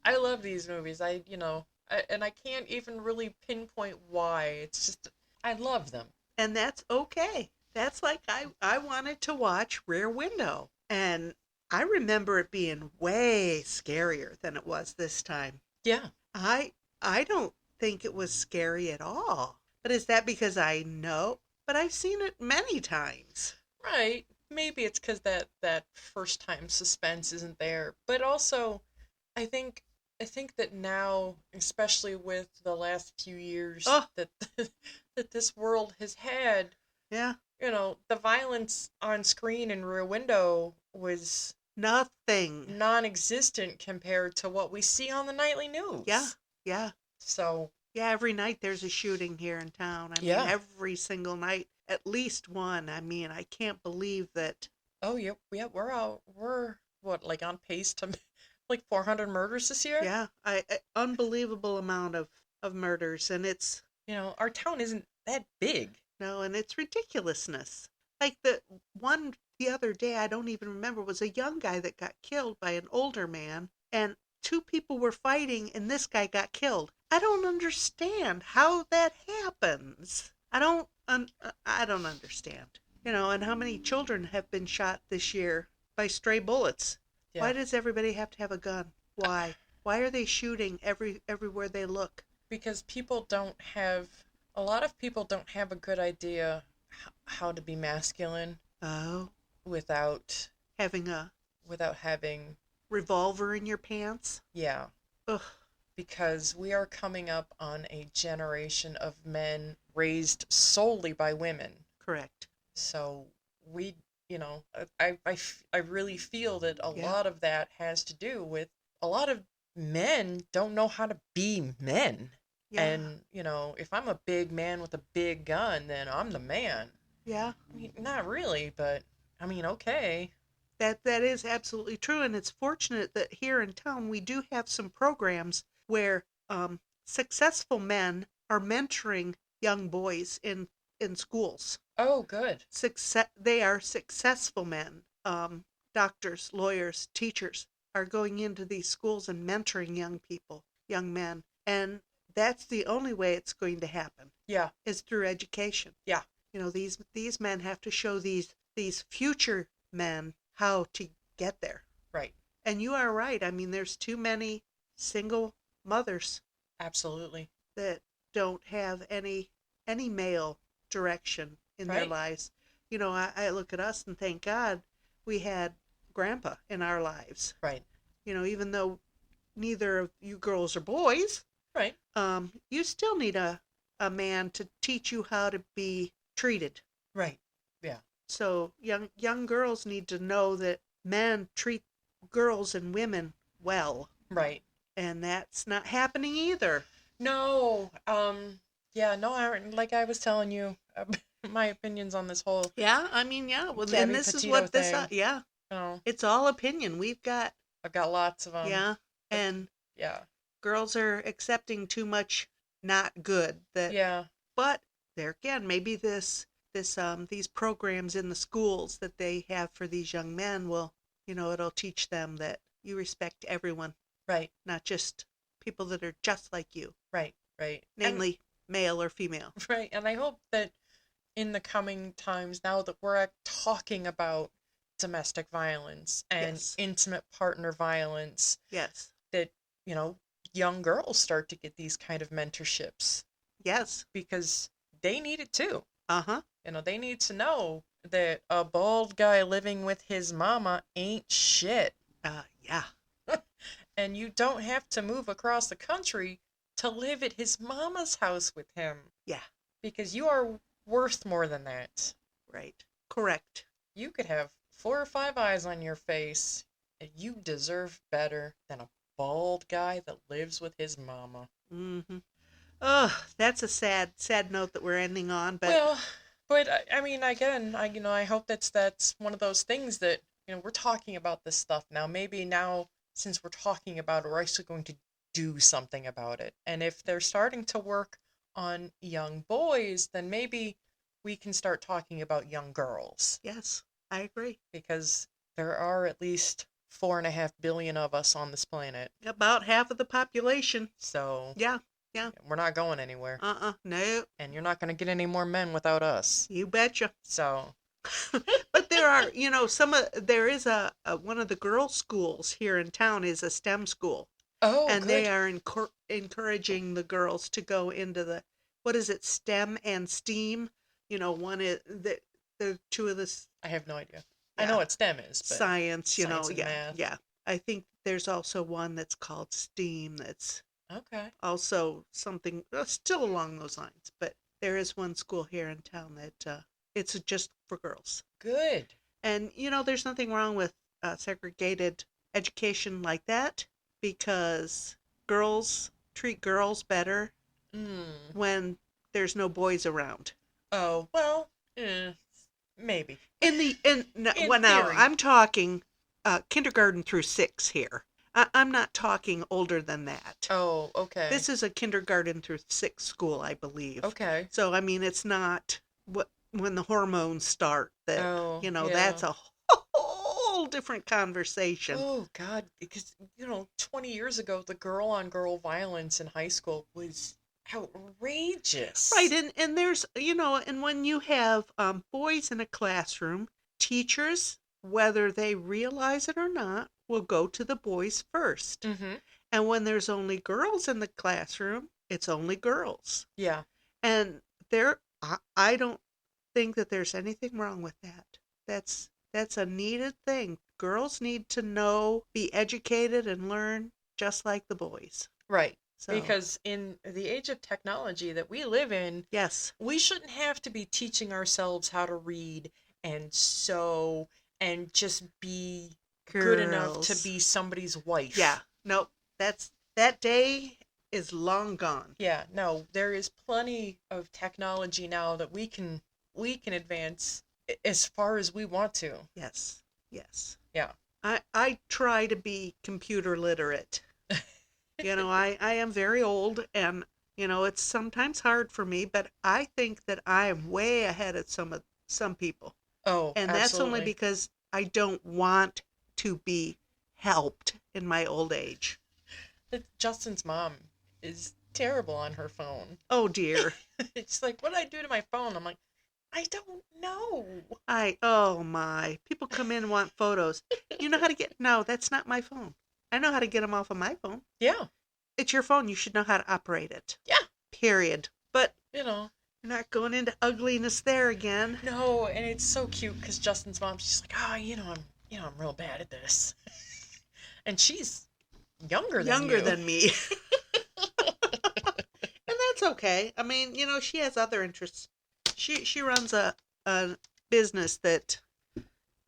A: I love these movies. And I can't even really pinpoint why. It's just, I love them.
B: And that's okay. That's like I wanted to watch Rear Window. And I remember it being way scarier than it was this time.
A: Yeah.
B: I don't think it was scary at all. But is that because I know? But I've seen it many times.
A: Right. Maybe it's because that first time suspense isn't there. But also, I think that now, especially with the last few years
B: Oh.
A: that that this world has had,
B: Yeah.
A: the violence on screen in Rear Window was
B: Nothing.
A: non-existent compared to what we see on the nightly news.
B: Yeah. Yeah.
A: So,
B: Yeah, every night there's a shooting here in town. I mean,
A: Yeah.
B: every single night, at least one. I mean, I can't believe that.
A: oh, yeah, we're what, like on pace to like 400 murders this year?
B: Yeah, unbelievable amount of murders, and it's
A: Our town isn't that big.
B: no, and it's ridiculousness. Like the one the other day, I don't even remember, was a young guy that got killed by an older man, and two people were fighting, and this guy got killed. I don't understand how that happens. I don't understand. And how many children have been shot this year by stray bullets?
A: Yeah.
B: Why does everybody have to have a gun? Why? Why are they shooting everywhere they look?
A: Because a lot of people don't have a good idea how to be masculine
B: Oh,
A: without
B: having a
A: having,
B: revolver in your pants?
A: yeah,
B: Ugh.
A: because we are coming up on a generation of men raised solely by women.
B: Correct.
A: So we, I really feel that a
B: Yeah.
A: lot of that has to do with a lot of men don't know how to be men.
B: Yeah.
A: And, if I'm a big man with a big gun, then I'm the man.
B: Yeah.
A: I mean, not really, but I mean, okay.
B: That is absolutely true, and it's fortunate that here in town we do have some programs where successful men are mentoring young boys in schools.
A: Oh, good.
B: They are successful men. Doctors, lawyers, teachers are going into these schools and mentoring young people, young men, and that's the only way it's going to happen
A: Yeah.
B: is through education.
A: Yeah.
B: You know, these men have to show these future men how to get there.
A: Right.
B: And you are right. I mean, there's too many single mothers
A: Absolutely.
B: that don't have any male direction in their
A: Right.
B: lives. You know, I look at us and thank God we had grandpa in our lives.
A: Right.
B: You know, even though neither of you girls are boys,
A: Right.
B: you still need a man to teach you how to be treated.
A: Right. Yeah.
B: So young girls need to know that men treat girls and women well,
A: Right.
B: and that's not happening either.
A: No. Yeah. No. Like I was telling you, my opinions on this whole
B: Yeah, I mean, yeah. Well, and
A: Gabby
B: this is
A: Petito
B: what
A: thing.
B: yeah,
A: Oh,
B: it's all opinion. We've got,
A: I've got lots of them.
B: yeah, and
A: Yeah.
B: girls are accepting too much not good that,
A: Yeah.
B: but there again, maybe these programs in the schools that they have for these young men will, it'll teach them that you respect everyone,
A: Right.
B: not just people that are just like you,
A: Right. Right. And
B: namely male or female.
A: right. And I hope that in the coming times, now that we're talking about domestic violence and
B: Yes.
A: intimate partner violence,
B: Yes.
A: that, you know, young girls start to get these kind of mentorships
B: Yes.
A: because they need it too.
B: Uh-huh.
A: You know, they need to know that a bald guy living with his mama ain't shit.
B: Yeah.
A: And you don't have to move across the country to live at his mama's house with him
B: Yeah.
A: because you are worth more than that.
B: Right. Correct.
A: You could have 4 or 5 eyes on your face, and you deserve better than a bald guy that lives with his mama.
B: Mm-hmm. Oh, that's a sad note that we're ending on, but
A: Well, but I mean, again, I hope that's one of those things that we're talking about this stuff now. Maybe now, since we're talking about it, we're actually going to do something about it. And if they're starting to work on young boys, then maybe we can start talking about young girls
B: yes, I agree.
A: because there are at least 4.5 billion of us on this planet.
B: About half of the population.
A: So
B: Yeah. Yeah.
A: we're not going anywhere.
B: No.
A: And you're not going to get any more men without us.
B: You betcha.
A: So,
B: But there are, there is one of the girls' schools here in town is a STEM school,
A: oh,
B: and
A: good.
B: they are encouraging the girls to go into what is it, STEM and STEAM? One is the two of the
A: I have no idea.
B: yeah,
A: I know what STEM is, but
B: science,
A: science and
B: yeah,
A: math.
B: yeah. I think there's also one that's called STEAM that's
A: Okay.
B: also something still along those lines, but there is one school here in town that it's just for girls.
A: Good.
B: And there's nothing wrong with segregated education like that because girls treat girls better
A: Mm.
B: when there's no boys around.
A: Oh, well, maybe. In
B: Well, now
A: theory.
B: I'm talking kindergarten through 6 here. I'm not talking older than that.
A: Oh, okay.
B: This is a kindergarten through 6 school, I believe.
A: Okay.
B: So I mean, it's not when the hormones start that
A: Oh, yeah.
B: that's a whole different conversation.
A: Oh, God. Because, 20 years ago, the girl on girl violence in high school was outrageous.
B: Right, and there's and when you have boys in a classroom, teachers, whether they realize it or not, will go to the boys first.
A: Mm-hmm.
B: And when there's only girls in the classroom, it's only girls.
A: Yeah.
B: And I don't think that there's anything wrong with that. That's a needed thing. Girls need to know, be educated, and learn just like the boys.
A: Right.
B: So,
A: Because in the age of technology that we live in,
B: yes,
A: we shouldn't have to be teaching ourselves how to read and sew and just be good enough to
B: girls.
A: be somebody's wife.
B: Yeah, nope. That day is long gone.
A: Yeah, no, there is plenty of technology now that we can advance as far as we want to.
B: Yes, Yes.
A: Yeah.
B: I try to be computer literate. I am very old and, it's sometimes hard for me, but I think that I am way ahead of some people.
A: Oh,
B: And that's only
A: absolutely.
B: because I don't want to be helped in my old age.
A: Justin's mom is terrible on her phone.
B: Oh dear.
A: It's like, what did I do to my phone? I'm like, I don't know.
B: Oh my. People come in and want photos. You know how to get, no, that's not my phone. I know how to get them off of my phone.
A: Yeah.
B: It's your phone. You should know how to operate it.
A: Yeah.
B: Period. But
A: You know,
B: you're not going into ugliness there again.
A: no, and it's so cute because Justin's mom, she's like, oh, I'm real bad at this. And she's younger than
B: Younger
A: you.
B: than me. And that's okay. I mean, she has other interests. She runs a business that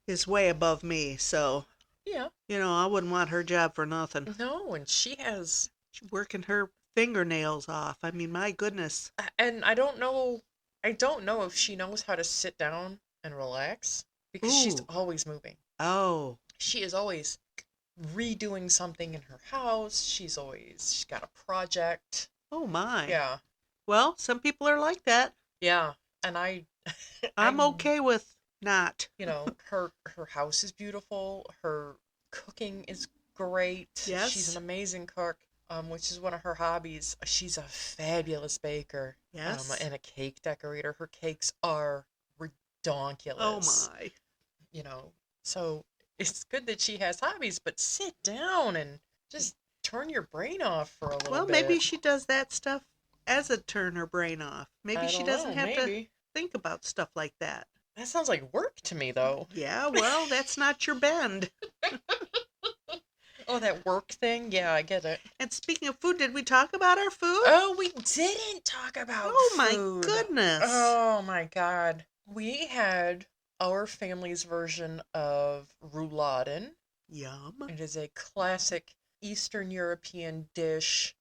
B: is way above me, so
A: Yeah.
B: I wouldn't want her job for nothing.
A: No, and she has,
B: She's working her fingernails off. I mean, my goodness.
A: and I don't know if she knows how to sit down and relax because she's
B: Ooh.
A: always moving.
B: Oh.
A: She is always redoing something in her house. She's got a project.
B: Oh my.
A: Yeah.
B: Well, some people are like that.
A: Yeah. And I
B: I'm
A: I
B: okay with not.
A: her house is beautiful. Her cooking is great. She's
B: Yes.
A: an amazing cook, which is one of her hobbies. She's a fabulous baker,
B: Yes.
A: and a cake decorator. Her cakes are
B: Oh
A: ridiculous.
B: my.
A: You know, so it's good that she has hobbies, but sit down and just turn your brain off for a little
B: Well, maybe
A: bit.
B: she does that stuff as a turn her brain off. Maybe
A: I
B: she
A: don't
B: doesn't
A: know,
B: have to
A: maybe.
B: think about stuff like that.
A: That sounds like work to me, though.
B: Yeah, well, that's not your bend.
A: Oh, that work thing? Yeah, I get it.
B: And speaking of food, did we talk about our food?
A: Oh, we didn't talk about
B: Oh my
A: food.
B: goodness.
A: Oh my God. We had our family's version of rouladen.
B: Yum.
A: It is a classic Eastern European dish.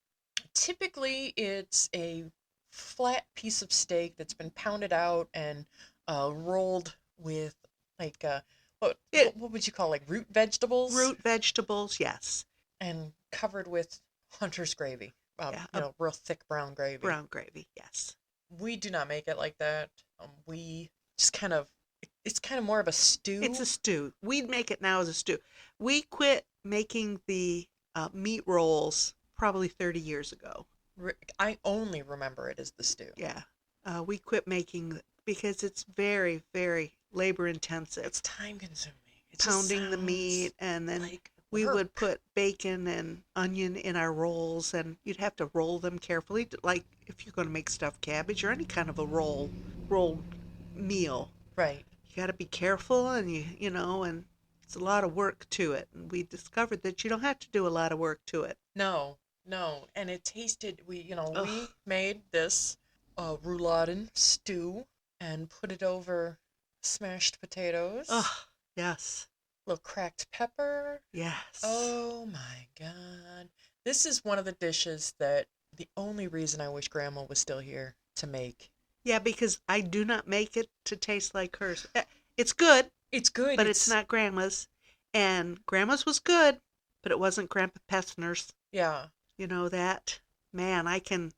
A: Typically, it's a flat piece of steak that's been pounded out and rolled with like what
B: It
A: what would you call like root vegetables
B: root vegetables, yes.
A: and covered with hunter's gravy.
B: Yeah, a
A: Real thick brown gravy.
B: brown gravy, yes.
A: We do not make it like that. We just it's kind of more of a
B: It's
A: stew.
B: a stew. We'd make it now as a stew. We quit making the meat rolls probably 30 years ago.
A: I only remember it as the stew.
B: Yeah. We quit making because it's very, very labor intensive.
A: It's time consuming. It just
B: Pounding the
A: sounds
B: meat, and then
A: like
B: we would
A: work.
B: put bacon and onion in our rolls, and you'd have to roll them carefully, like if you're going to make stuffed cabbage or any kind of a rolled meal.
A: Right.
B: You got to be careful, and and it's a lot of work to it. And we discovered that you don't have to do a lot of work to it.
A: No, no. And it tasted, we
B: Ugh.
A: made this rouladen stew and put it over smashed potatoes,
B: Ugh. Yes.
A: little cracked pepper.
B: Yes.
A: Oh my God. This is one of the dishes that the only reason I wish Grandma was still here to make.
B: Yeah, because I do not make it to taste like hers. It's good,
A: It's good.
B: but it's not grandma's. And grandma's was good, but it wasn't Grandpa Pessner's.
A: Yeah.
B: You know that? Man, I can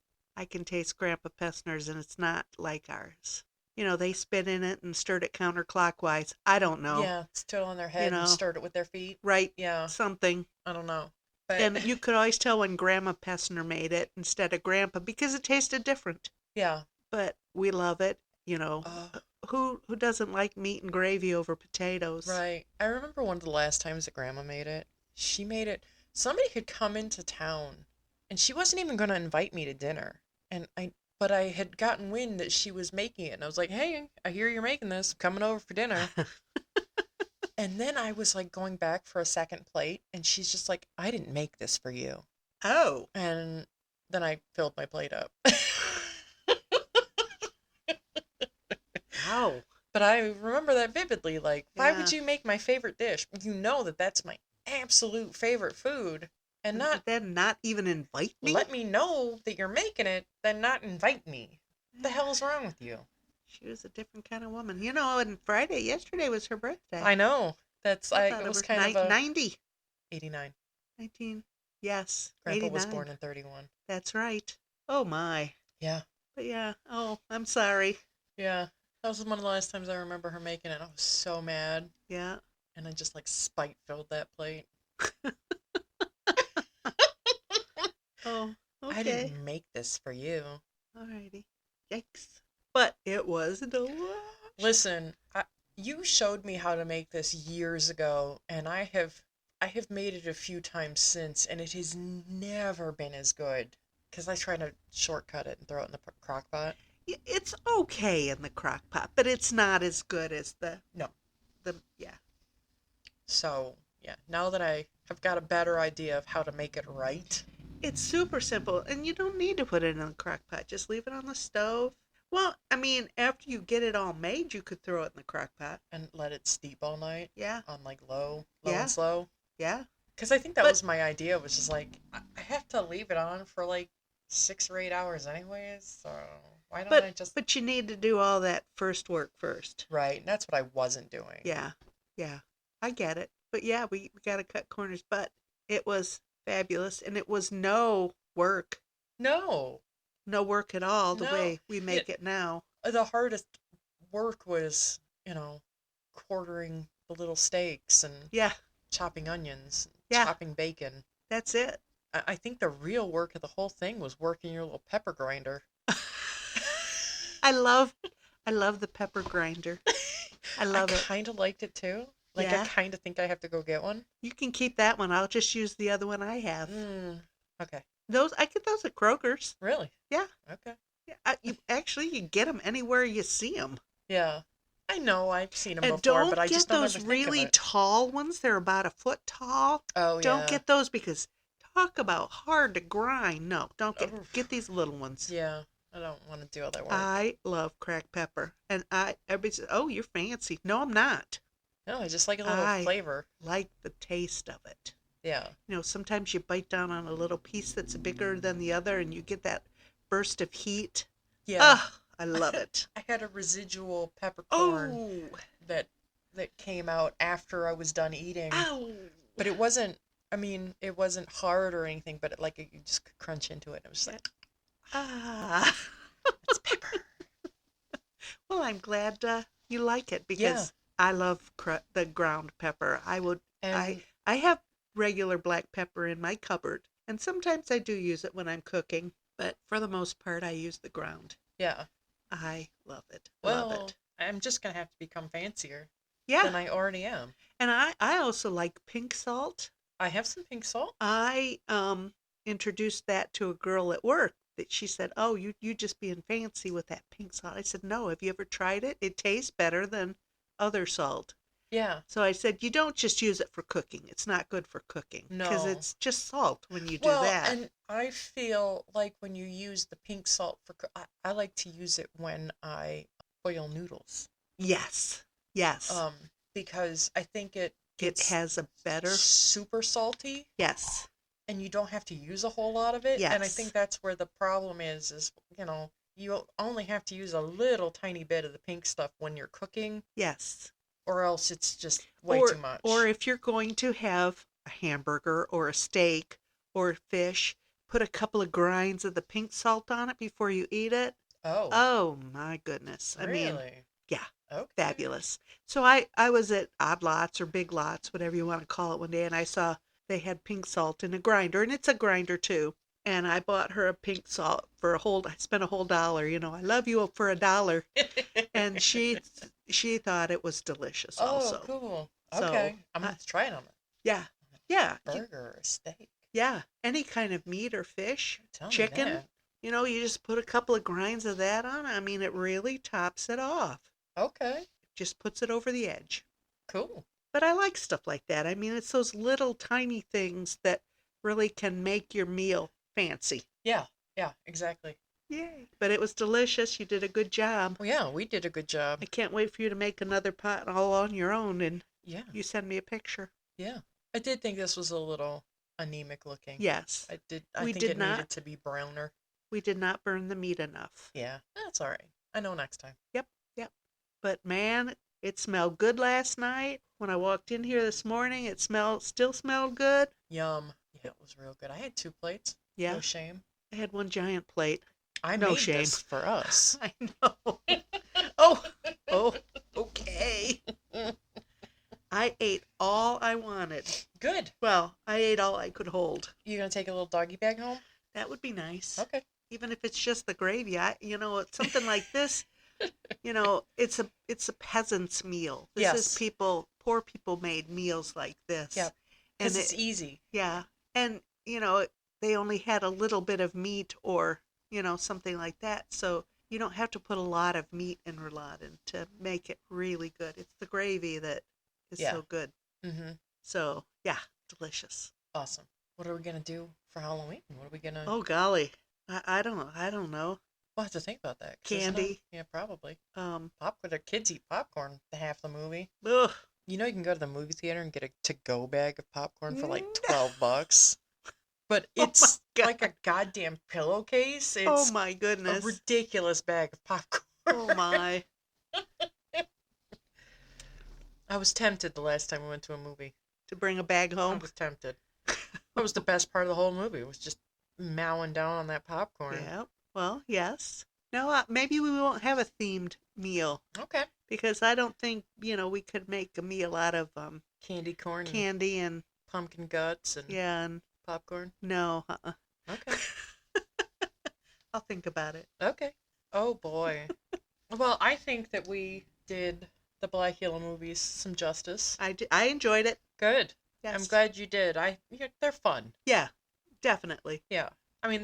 B: taste Grandpa Pessner's and it's not like ours. They spit in it and stirred it counterclockwise. I don't know.
A: Yeah. Stood on their
B: You
A: head and
B: know,
A: stirred it with their feet.
B: right?
A: Yeah.
B: Something.
A: I don't know. But
B: And you could always tell when Grandma Pessner made it instead of Grandpa because it tasted different.
A: yeah.
B: But we love it.
A: Uh,
B: Who doesn't like meat and gravy over potatoes?
A: right. I remember one of the last times that Grandma made it. She made it. Somebody had come into town and she wasn't even going to invite me to dinner. But I had gotten wind that she was making it. And I was like, hey, I hear you're making this. I'm coming over for dinner. And then I was like going back for a second plate. And she's just like, I didn't make this for you.
B: Oh.
A: And then I filled my plate up.
B: Wow.
A: But I remember that vividly. Like, why
B: Yeah.
A: would you make my favorite dish? You know that that's my absolute favorite food. And not
B: Then not even invite me?
A: let me know that you're making it, then not invite me. What the hell's wrong with you?
B: She was a different kind of woman. And yesterday was her birthday.
A: I know.
B: I
A: It
B: thought it
A: was
B: was
A: kind of a
B: 90.
A: 89.
B: 19. Yes,
A: Grandpa was
B: 89.
A: born in 31.
B: That's right. Oh, my.
A: Yeah.
B: But yeah, oh, I'm sorry.
A: Yeah. That was one of the last times I remember her making it. I was so mad.
B: Yeah.
A: And I just like spite filled that plate.
B: Oh,
A: I
B: okay.
A: didn't make this for you.
B: Alrighty. Yikes. But it was delicious.
A: Listen, you showed me how to make this years ago, and I have made it a few times since, and it has never been as good. Because I try to shortcut it and throw it in the crock pot.
B: It's okay in the crock pot, but it's not as good as
A: No.
B: yeah.
A: So, yeah, now that I have got a better idea of how to make it right.
B: It's super simple, and you don't need to put it in the crock pot. Just leave it on the stove. Well, I mean, after you get it all made, you could throw it in the crock pot.
A: And let it steep all night
B: Yeah,
A: on like low and
B: yeah,
A: slow.
B: yeah.
A: Because I think that
B: But
A: was my idea, was just like, I have to leave it on for like 6 or 8 hours anyways, so why don't I
B: but
A: just.
B: but you need to do all that first work first.
A: Right, and that's what I wasn't doing.
B: Yeah, yeah. I get it. But yeah, we got to cut corners. But it was fabulous, and it was no work,
A: No,
B: no work at all the
A: no.
B: way we
A: Yeah,
B: make it now.
A: the hardest work was, quartering the little steaks and
B: Yeah,
A: chopping onions,
B: yeah.
A: chopping bacon.
B: That's it.
A: I think the real work of the whole thing was working your little pepper grinder.
B: I love I love the pepper grinder. I
A: I
B: love it.
A: kind of liked it too. Like, I
B: Yeah.
A: kind of think I have to go get one.
B: You can keep that one. I'll just use the other one I have.
A: Mm, okay.
B: Those I get those at Kroger's.
A: Really?
B: Yeah.
A: Okay.
B: Yeah. You get them anywhere you see them.
A: Yeah. I know I've seen them
B: And
A: before, but
B: don't
A: I just
B: get
A: don't
B: those
A: ever think of
B: really
A: it.
B: tall ones. They're about a foot tall.
A: Oh,
B: Don't
A: yeah.
B: get those because talk about hard to grind. No, don't get
A: Oof.
B: these little ones.
A: Yeah. I don't want to do all that work.
B: I love cracked pepper, and everybody says, "Oh, you're fancy." No, I'm not.
A: No, I just like a little
B: I
A: flavor.
B: like the taste of it.
A: Yeah.
B: Sometimes you bite down on a little piece that's bigger than the other, and you get that burst of heat.
A: Yeah.
B: Ah, I love it.
A: I had a residual peppercorn
B: Oh,
A: that came out after I was done eating,
B: ow.
A: but it wasn't. I mean, it wasn't hard or anything, but you just could crunch into it. And it was like,
B: Ah.
A: it's pepper.
B: Well, I'm glad you like it
A: Yeah.
B: because I love the ground pepper.
A: And
B: I have regular black pepper in my cupboard, and sometimes I do use it when I'm cooking, but for the most part, I use the ground.
A: yeah.
B: I love it. Love
A: Well,
B: it.
A: I'm just gonna have to become fancier
B: Yeah,
A: than I already am.
B: and I also like pink salt.
A: I have some pink salt.
B: I introduced that to a girl at work that she said, "Oh, you just being fancy with that pink salt." I said, "No, have you ever tried it? It tastes better than other salt."
A: Yeah.
B: So I said, "You don't just use it for cooking. It's not good for cooking because
A: No.
B: it's just salt when you do
A: Well,
B: that."
A: and I feel like when you use the pink salt I like to use it when I boil noodles.
B: Yes. Yes.
A: Because I think it
B: It
A: gets
B: has a better.
A: super salty
B: Yes.
A: and you don't have to use a whole lot of it. And I think
B: Yes.
A: that's where the problem is, you only have to use a little tiny bit of the pink stuff when you're cooking,
B: Yes.
A: or else it's just way
B: Or
A: too much.
B: or if you're going to have a hamburger or a steak or fish, put a couple of grinds of the pink salt on it before you eat it.
A: Oh,
B: Oh my goodness. I mean,
A: really?
B: yeah,
A: Okay.
B: fabulous. So I was at Odd Lots or Big Lots, whatever you want to call it, one day, and I saw they had pink salt in a grinder, and it's a grinder too. And I bought her a pink salt for I spent a whole dollar. I love you for a dollar. And she thought it was delicious
A: Oh,
B: also.
A: cool.
B: So,
A: Okay. I'm gonna have to try it on
B: yeah,
A: a
B: yeah,
A: burger or a steak.
B: yeah. Any kind of meat or fish,
A: Tell me
B: chicken,
A: that.
B: you just put a couple of grinds of that on. I mean, it really tops it off.
A: Okay.
B: Just puts it over the edge.
A: Cool.
B: But I like stuff like that. I mean, it's those little tiny things that really can make your meal fancy.
A: Yeah. Yeah, exactly.
B: Yay. But it was delicious. You did a good job.
A: Well, yeah, we did a good job.
B: I can't wait for you to make another pot all on your own and
A: Yeah.
B: you send me a picture.
A: Yeah. I did think this was a little anemic looking.
B: Yes.
A: I
B: We
A: think
B: did
A: it
B: not
A: needed to be browner.
B: we did not burn the meat enough.
A: Yeah. That's all right. I know next time.
B: Yep, yep. But man, It smelled good last night. When I walked in here this morning, it still smelled good.
A: Yum. Yeah, it was real good. I had 2 plates.
B: Yeah,
A: No shame.
B: I had one giant plate.
A: I
B: No
A: made
B: shame.
A: this for us.
B: I know. Oh, oh, okay. I ate all I wanted.
A: Good.
B: Well, I ate all I could hold.
A: You gonna take a little doggy bag home?
B: That would be nice.
A: Okay.
B: Even if it's just the gravy. It's something like this. It's a peasant's meal. This is
A: Yes.
B: poor people made meals like this.
A: Yeah.
B: And
A: Because it's easy.
B: yeah. And, they only had a little bit of meat or, something like that. So you don't have to put a lot of meat in rouladen to make it really good. It's the gravy that is
A: Yeah.
B: so good.
A: Mm-hmm.
B: So, yeah, delicious.
A: Awesome. What are we gonna do for Halloween? What are we gonna?
B: Oh, golly. I don't know. I don't know.
A: We'll have to think about that. 'Cause
B: Candy.
A: Yeah, probably.
B: Um,
A: Popcorn. The kids eat popcorn half the movie.
B: ugh.
A: You know, you can go to the movie theater and get a to-go bag of popcorn for like
B: No.
A: $12. But
B: Oh, my
A: it's
B: God.
A: like a goddamn pillowcase.
B: Oh,
A: It's
B: my
A: a
B: goodness.
A: ridiculous bag of popcorn.
B: Oh, my.
A: I was tempted the last time we went to a movie.
B: To bring a bag
A: I
B: home?
A: was tempted. That was the best part of the whole movie. It was just mowing down on that popcorn.
B: Yeah. Well, yes. No, maybe we won't have a themed meal
A: Okay.
B: because I don't think, we could make a meal out of
A: Candy corn and
B: candy and
A: pumpkin guts and
B: yeah, and
A: popcorn.
B: no.
A: Okay.
B: I'll think about it.
A: Okay. Oh boy. Well, I think that we did the Blacula movies some justice.
B: I enjoyed it.
A: Good.
B: Yes.
A: I'm glad you did. They're fun.
B: Yeah, definitely.
A: Yeah. I mean,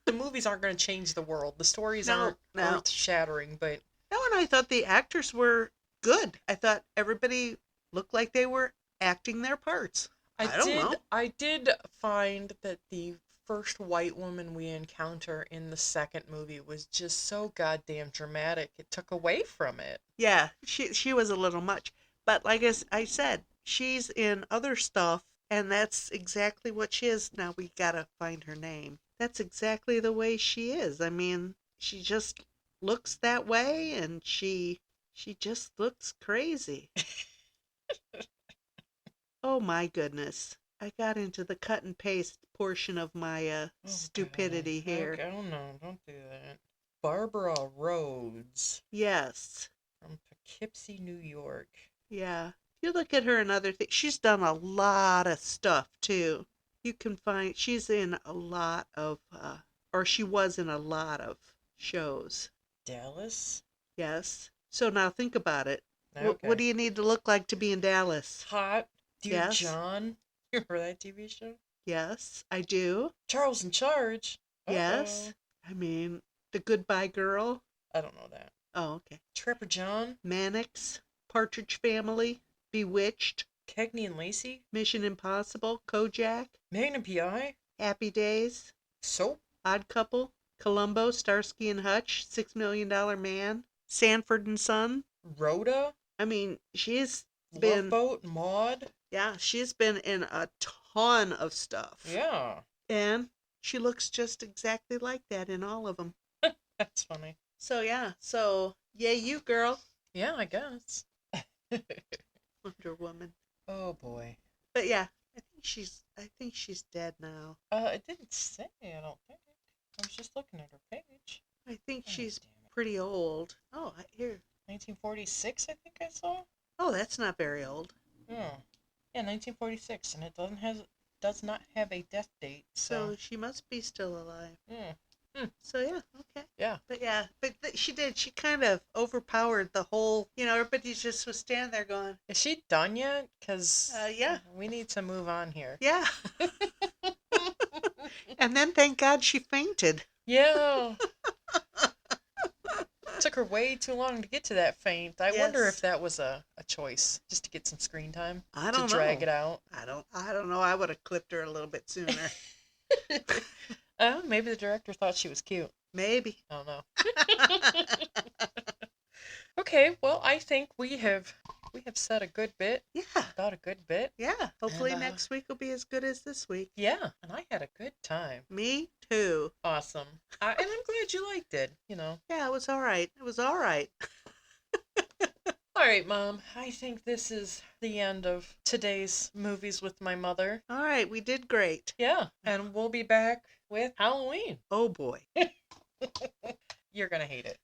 A: the movies aren't going to change the world. The stories
B: No,
A: aren't
B: no.
A: earth-shattering, but
B: No, and I thought the actors were good. I thought everybody looked like they were acting their parts. I don't know.
A: I did find that the first white woman we encounter in the second movie was just so goddamn dramatic. It took away from it.
B: Yeah, she was a little much. But like I said, she's in other stuff, and that's exactly what she is. Now we gotta find her name. That's exactly the way she is. I mean, she just looks that way, and she just looks crazy. Oh my goodness. I got into the cut and paste portion of my
A: Oh,
B: stupidity
A: God.
B: here.
A: Okay, oh no, don't do that. Barbara Rhodes
B: Yes.
A: from Poughkeepsie, New York.
B: Yeah. You look at her and other things. She's done a lot of stuff too. You can find she's in a lot of or she was in a lot of shows.
A: Dallas?
B: Yes. So now think about it.
A: Okay.
B: What do you need to look like to be in Dallas?
A: Hot. Dear
B: Yes.
A: John. You remember that TV show?
B: Yes, I do.
A: Charles in Charge.
B: Yes.
A: Uh-oh.
B: I mean, The Goodbye Girl.
A: I don't know that.
B: Oh, okay.
A: Trapper John.
B: Mannix, Partridge Family, Bewitched,
A: Cagney and Lacey.
B: Mission Impossible, Kojak,
A: Magnum P.I.
B: Happy Days,
A: Soap.
B: Odd Couple, Columbo, Starsky and Hutch, $6 Million Man, Sanford and Son.
A: Rhoda.
B: I mean, she's
A: Love
B: been,
A: Boat. Maud.
B: yeah, she's been in a ton of stuff.
A: Yeah.
B: And she looks just exactly like that in all of them.
A: That's funny.
B: So, yeah, yay you, girl.
A: Yeah, I guess.
B: Wonder Woman.
A: Oh boy.
B: But yeah, I think she's dead now.
A: It didn't say, I don't think. I was just looking at her page.
B: I think
A: Oh,
B: she's
A: damn it.
B: pretty old. Oh, here.
A: 1946, I think I saw.
B: Oh, that's not very old.
A: Yeah. Yeah, 1946, and it does not have a death date.
B: So she must be still alive.
A: Yeah.
B: So yeah, okay.
A: Yeah.
B: But yeah, she did. She kind of overpowered the whole. Everybody just was standing there going,
A: Is she done yet? Because
B: yeah,
A: we need to move on here.
B: yeah. And then thank God she fainted.
A: Yeah. Took her way too long to get to that faint. I wonder
B: Yes.
A: if that was a choice, just to get some screen time.
B: I don't
A: to drag
B: know.
A: it out.
B: I don't know. I would have clipped her a little bit sooner.
A: Oh, maybe the director thought she was cute.
B: Maybe.
A: I don't know. Okay, well, I think we have said a good bit.
B: Yeah.
A: About a good bit.
B: Yeah. Hopefully
A: And,
B: next week will be as good as this week.
A: Yeah, and I had a good time.
B: Me too.
A: Awesome. And I'm glad you liked it,
B: Yeah, it was all right. It was all right.
A: I right, Mom. I think this is the end of today's movies with my mother.
B: All right, we did great.
A: Yeah, and we'll be back with Halloween.
B: Oh boy.
A: You're going to hate it.